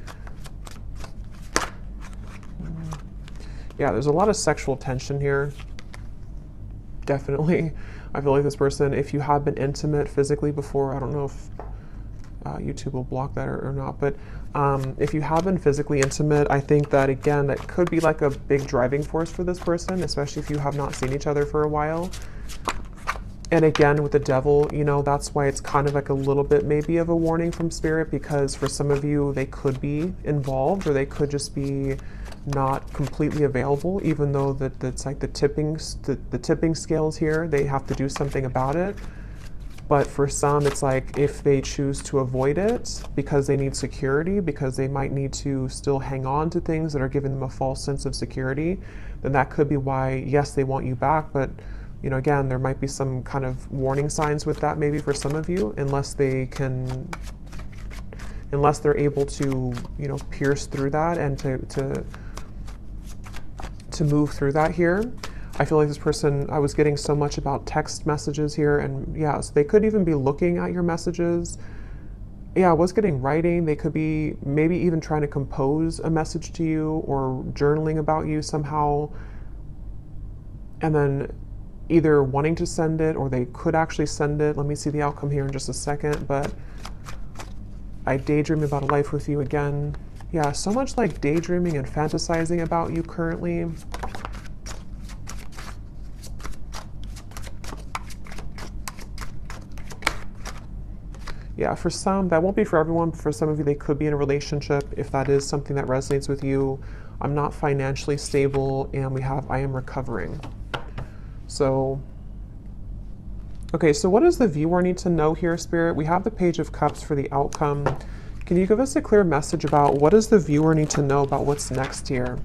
Yeah, there's a lot of sexual tension here. Definitely. I feel like this person, if you have been intimate physically before, I don't know if YouTube will block that or not, but if you have been physically intimate, I think that, again, that could be like a big driving force for this person, especially if you have not seen each other for a while. And again, with the devil, you know, that's why it's kind of like a little bit maybe of a warning from spirit, because for some of you, they could be involved, or they could just be not completely available, even though that's like the tipping scales here, they have to do something about it. But for some, it's like if they choose to avoid it because they need security, because they might need to still hang on to things that are giving them a false sense of security, then that could be why, yes, they want you back. But, you know, again, there might be some kind of warning signs with that maybe for some of you, unless they're able to, you know, pierce through that and to move through that here. I feel like this person, I was getting so much about text messages here, and yeah, so they could even be looking at your messages. Yeah, I was getting writing. They could be maybe even trying to compose a message to you or journaling about you somehow. And then either wanting to send it, or they could actually send it. Let me see the outcome here in just a second, but I daydream about a life with you again. Yeah, so much like daydreaming and fantasizing about you currently. Yeah, for some, that won't be for everyone, but for some of you, they could be in a relationship. If that is something that resonates with you, I'm not financially stable, and we have, I am recovering. So, okay, so what does the viewer need to know here, Spirit? We have the Page of Cups for the outcome. Can you give us a clear message about what does the viewer need to know about what's next here?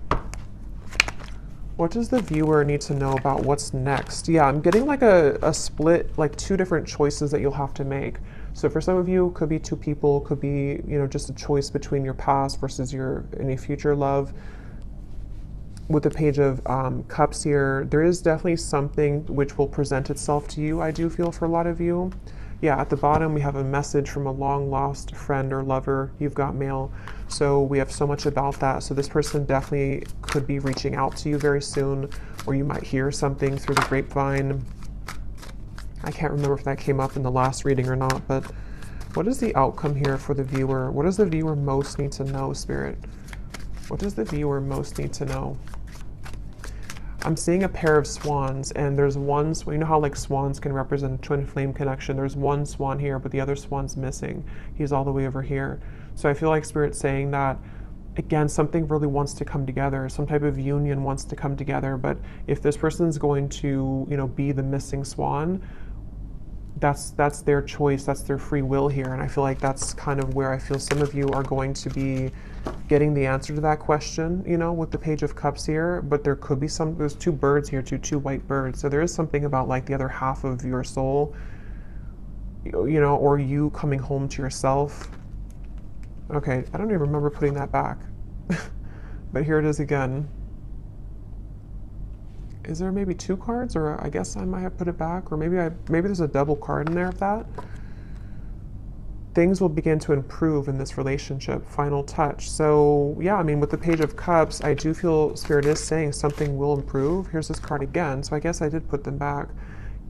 What does the viewer need to know about what's next? Yeah, I'm getting like a split, like two different choices that you'll have to make. So for some of you, it could be two people, could be, you know, just a choice between your past versus your any future love. With the Page of Cups here, there is definitely something which will present itself to you, I do feel, for a lot of you. Yeah, at the bottom, we have a message from a long-lost friend or lover. You've got mail. So we have so much about that. So this person definitely could be reaching out to you very soon, or you might hear something through the grapevine. I can't remember if that came up in the last reading or not, but what is the outcome here for the viewer? What does the viewer most need to know, Spirit? What does the viewer most need to know? I'm seeing a pair of swans, and there's one, you know how like swans can represent a twin flame connection. There's one swan here, but the other swan's missing. He's all the way over here. So I feel like Spirit's saying that, again, something really wants to come together. Some type of union wants to come together. But if this person's going to, you know, be the missing swan, that's their choice. That's their free will here. And I feel like that's kind of where I feel some of you are going to be getting the answer to that question, you know, with the Page of Cups here. But there could be there's two birds here, two white birds. So there is something about like the other half of your soul, you know, or you coming home to yourself. Okay, I don't even remember putting that back. But here it is again. Is there maybe two cards, or I guess I might have put it back, or maybe there's a double card in there of that. Things will begin to improve in this relationship. Final touch. So yeah, I mean, with the Page of Cups, I do feel Spirit is saying something will improve. Here's this card again. So I guess I did put them back.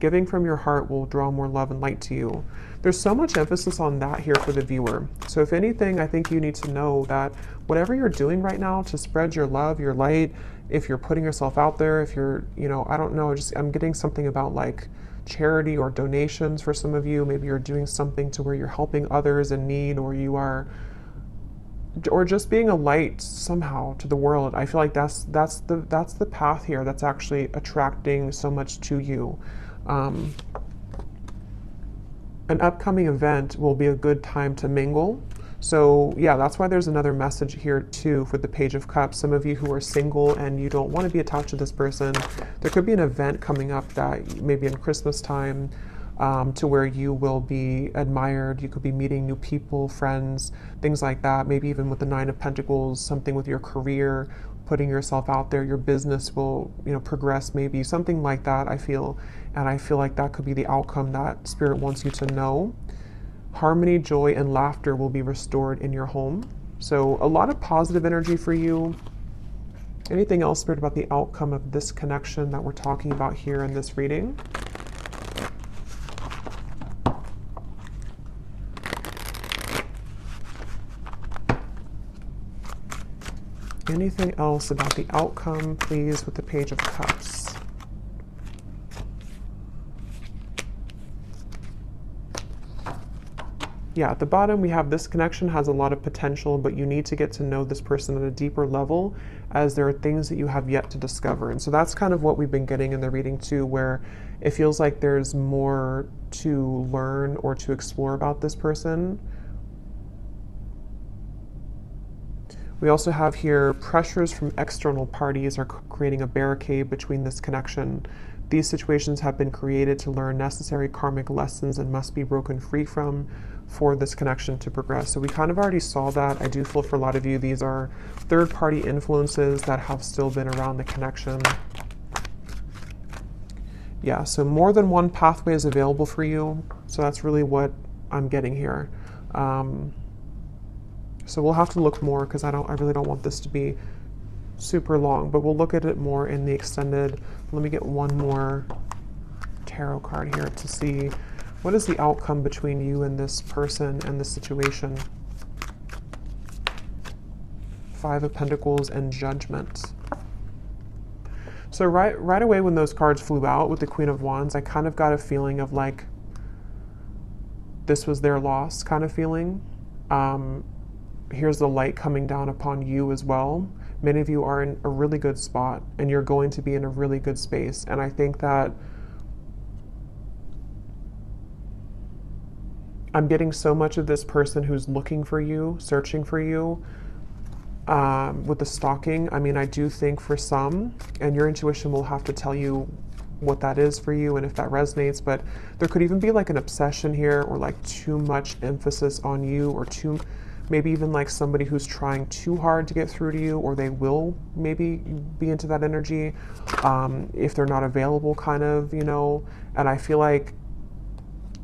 Giving from your heart will draw more love and light to you. There's so much emphasis on that here for the viewer. So if anything, I think you need to know that whatever you're doing right now to spread your love, your light, if you're putting yourself out there, if you're, you know, I don't know, I'm getting something about like charity or donations for some of you. Maybe you're doing something to where you're helping others in need, or you are, or just being a light somehow to the world. I feel like that's the path here that's actually attracting so much to you. An upcoming event will be a good time to mingle. So yeah, that's why there's another message here too for the Page of Cups. Some of you who are single and you don't want to be attached to this person, there could be an event coming up that maybe in Christmas time, to where you will be admired. You could be meeting new people, friends, things like that. Maybe even with the Nine of Pentacles, something with your career, putting yourself out there, your business will, you know, progress, maybe something like that, I feel. And I feel like that could be the outcome that Spirit wants you to know. Harmony, joy, and laughter will be restored in your home. So a lot of positive energy for you. Anything else, Spirit, about the outcome of this connection that we're talking about here in this reading? Anything else about the outcome, please, with the Page of Cups? Yeah, at the bottom we have this connection has a lot of potential, but you need to get to know this person at a deeper level, as there are things that you have yet to discover. And so that's kind of what we've been getting in the reading too, where it feels like there's more to learn or to explore about this person. We also have here pressures from external parties are creating a barricade between this connection. These situations have been created to learn necessary karmic lessons and must be broken free from for this connection to progress. So we kind of already saw that. I do feel for a lot of you, these are third-party influences that have still been around the connection. Yeah, so more than one pathway is available for you. So that's really what I'm getting here. So we'll have to look more, because I really don't want this to be super long, but we'll look at it more in the extended. Let me get one more tarot card here to see what is the outcome between you and this person and this situation. Five of Pentacles and Judgment. So right away when those cards flew out with the Queen of Wands, I kind of got a feeling of like this was their loss kind of feeling. Here's the light coming down upon you as well. Many of you are in a really good spot, and you're going to be in a really good space. And I think that I'm getting so much of this person who's looking for you, searching for you, with the stalking. I mean, I do think for some, and your intuition will have to tell you what that is for you and if that resonates, but there could even be like an obsession here, or like too much emphasis on you, or maybe even like somebody who's trying too hard to get through to you, or they will maybe be into that energy if they're not available, kind of, you know. And I feel like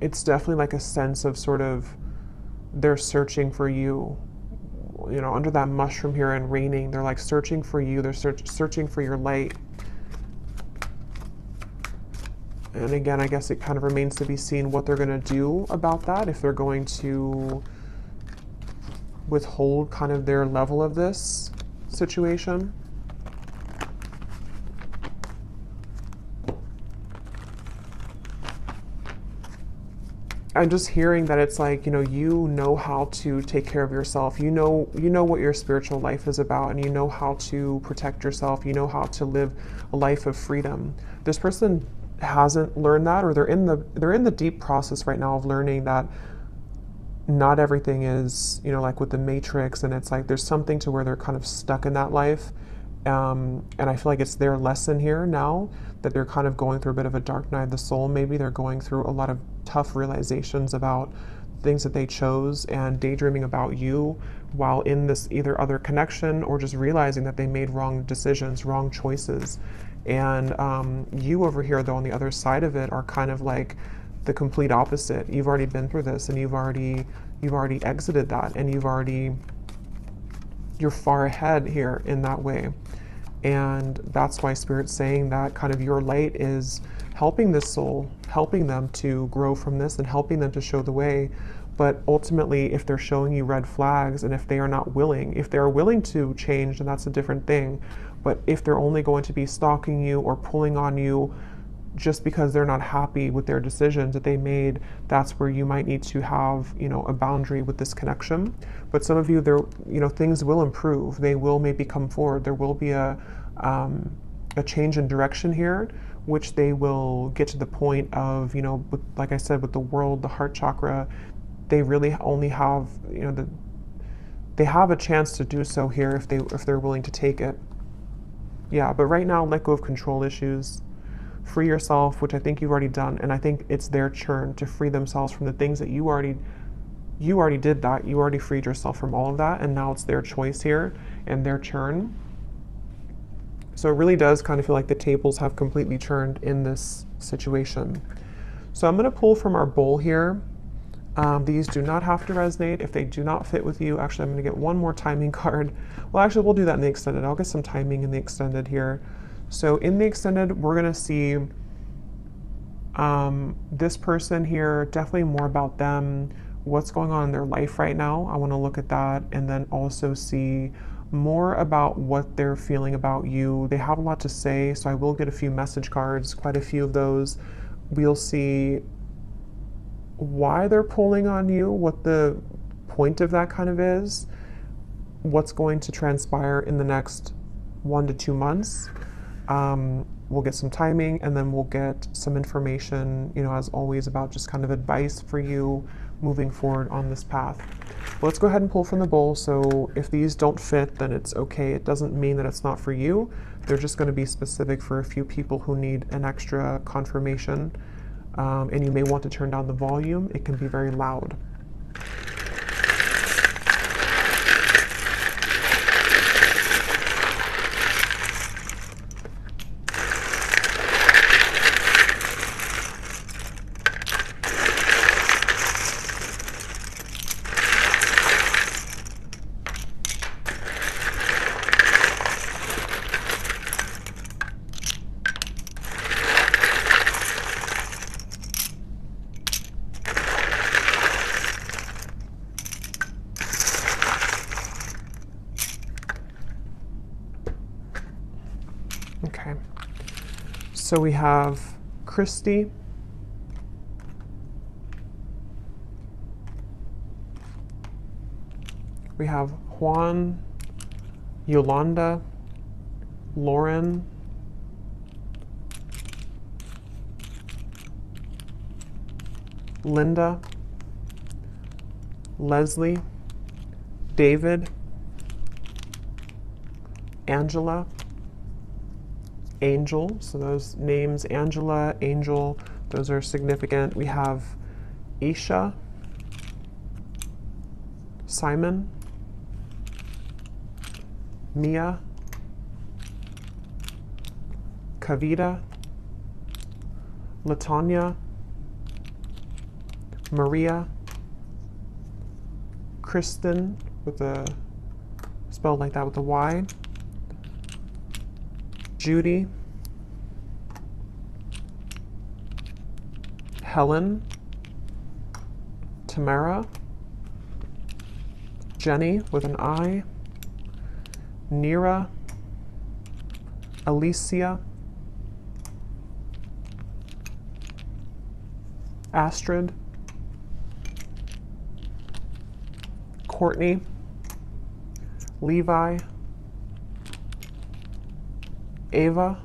it's definitely like a sense of sort of they're searching for you, you know, under that mushroom here and raining. They're like searching for you. They're searching for your light. And again, I guess it kind of remains to be seen what they're going to do about that, if they're going to withhold kind of their level of this situation. I'm just hearing that it's like, you know how to take care of yourself. You know what your spiritual life is about, and you know how to protect yourself. You know how to live a life of freedom. This person hasn't learned that, or they're in the deep process right now of learning that not everything is, like with the Matrix, and it's like there's something to where they're kind of stuck in that life. And I feel like it's their lesson here now, that they're kind of going through a bit of a dark night of the soul. Maybe they're going through a lot of tough realizations about things that they chose, and daydreaming about you while in this either other connection, or just realizing that they made wrong decisions, wrong choices. And you over here, though, on the other side of it, are kind of like the complete opposite. You've already been through this, and you've already exited that, and you're far ahead here in that way. And that's why Spirit's saying that kind of your light is helping this soul, helping them to grow from this, and helping them to show the way. But ultimately, if they're showing you red flags, and if they are not willing, if they're willing to change, then that's a different thing. But if they're only going to be stalking you or pulling on you just because they're not happy with their decisions that they made, that's where you might need to have, a boundary with this connection. But some of you, things will improve. They will maybe come forward. There will be a change in direction here, which they will get to the point of, like I said, with the world, the heart chakra, they really only have, they have a chance to do so here if they're willing to take it. Yeah, but right now, let go of control issues. Free yourself, which I think you've already done, and I think it's their turn to free themselves from the things that you already did that. You already freed yourself from all of that, and now it's their choice here and their turn. So it really does kind of feel like the tables have completely turned in this situation. So I'm going to pull from our bowl here. These do not have to resonate if they do not fit with you. Actually, I'm going to get one more timing card. Well, actually, we'll do that in the extended. I'll get some timing in the extended here. So in the extended, we're going to see this person here, definitely more about them, what's going on in their life right now. I want to look at that, and then also see more about what they're feeling about you. They have a lot to say, so I will get a few message cards, quite a few of those. We'll see why they're pulling on you, what the point of that kind of is, what's going to transpire in the next 1 to 2 months. We'll get some timing, and then we'll get some information, as always, about just kind of advice for you moving forward on this path. Let's go ahead and pull from the bowl. So if these don't fit, then it's okay. It doesn't mean that it's not for you. They're just going to be specific for a few people who need an extra confirmation. And you may want to turn down the volume. It can be very loud. Okay, so we have Christy, we have Juan, Yolanda, Lauren, Linda, Leslie, David, Angela, Angel. So those names, Angela, Angel, those are significant. We have Isha, Simon, Mia, Kavita, Latanya, Maria, Kristen, with a spelled like that with a Y, Judy, Helen, Tamara, Jenny with an I, Nira, Alicia, Astrid, Courtney, Levi, Ava,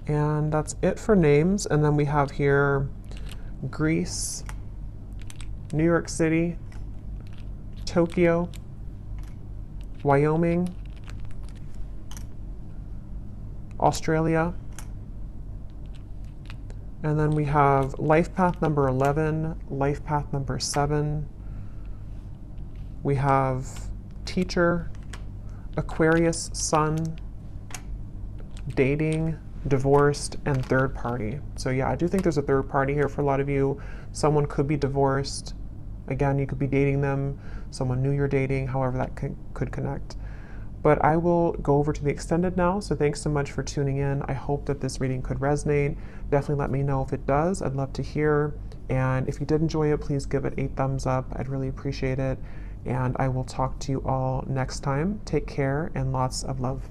and that's it for names. And then we have here Greece, New York City, Tokyo, Wyoming, Australia, and then we have life path number 11, life path number 7. We have teacher, Aquarius, sun, dating, divorced, and third party. So yeah, I do think there's a third party here for a lot of you. Someone could be divorced. Again, you could be dating them, someone new you're dating, however that could connect. But I will go over to the extended now, so thanks so much for tuning in. I hope that this reading could resonate. Definitely let me know if it does. I'd love to hear. And if you did enjoy it, please give it a thumbs up. I'd really appreciate it. And I will talk to you all next time. Take care and lots of love.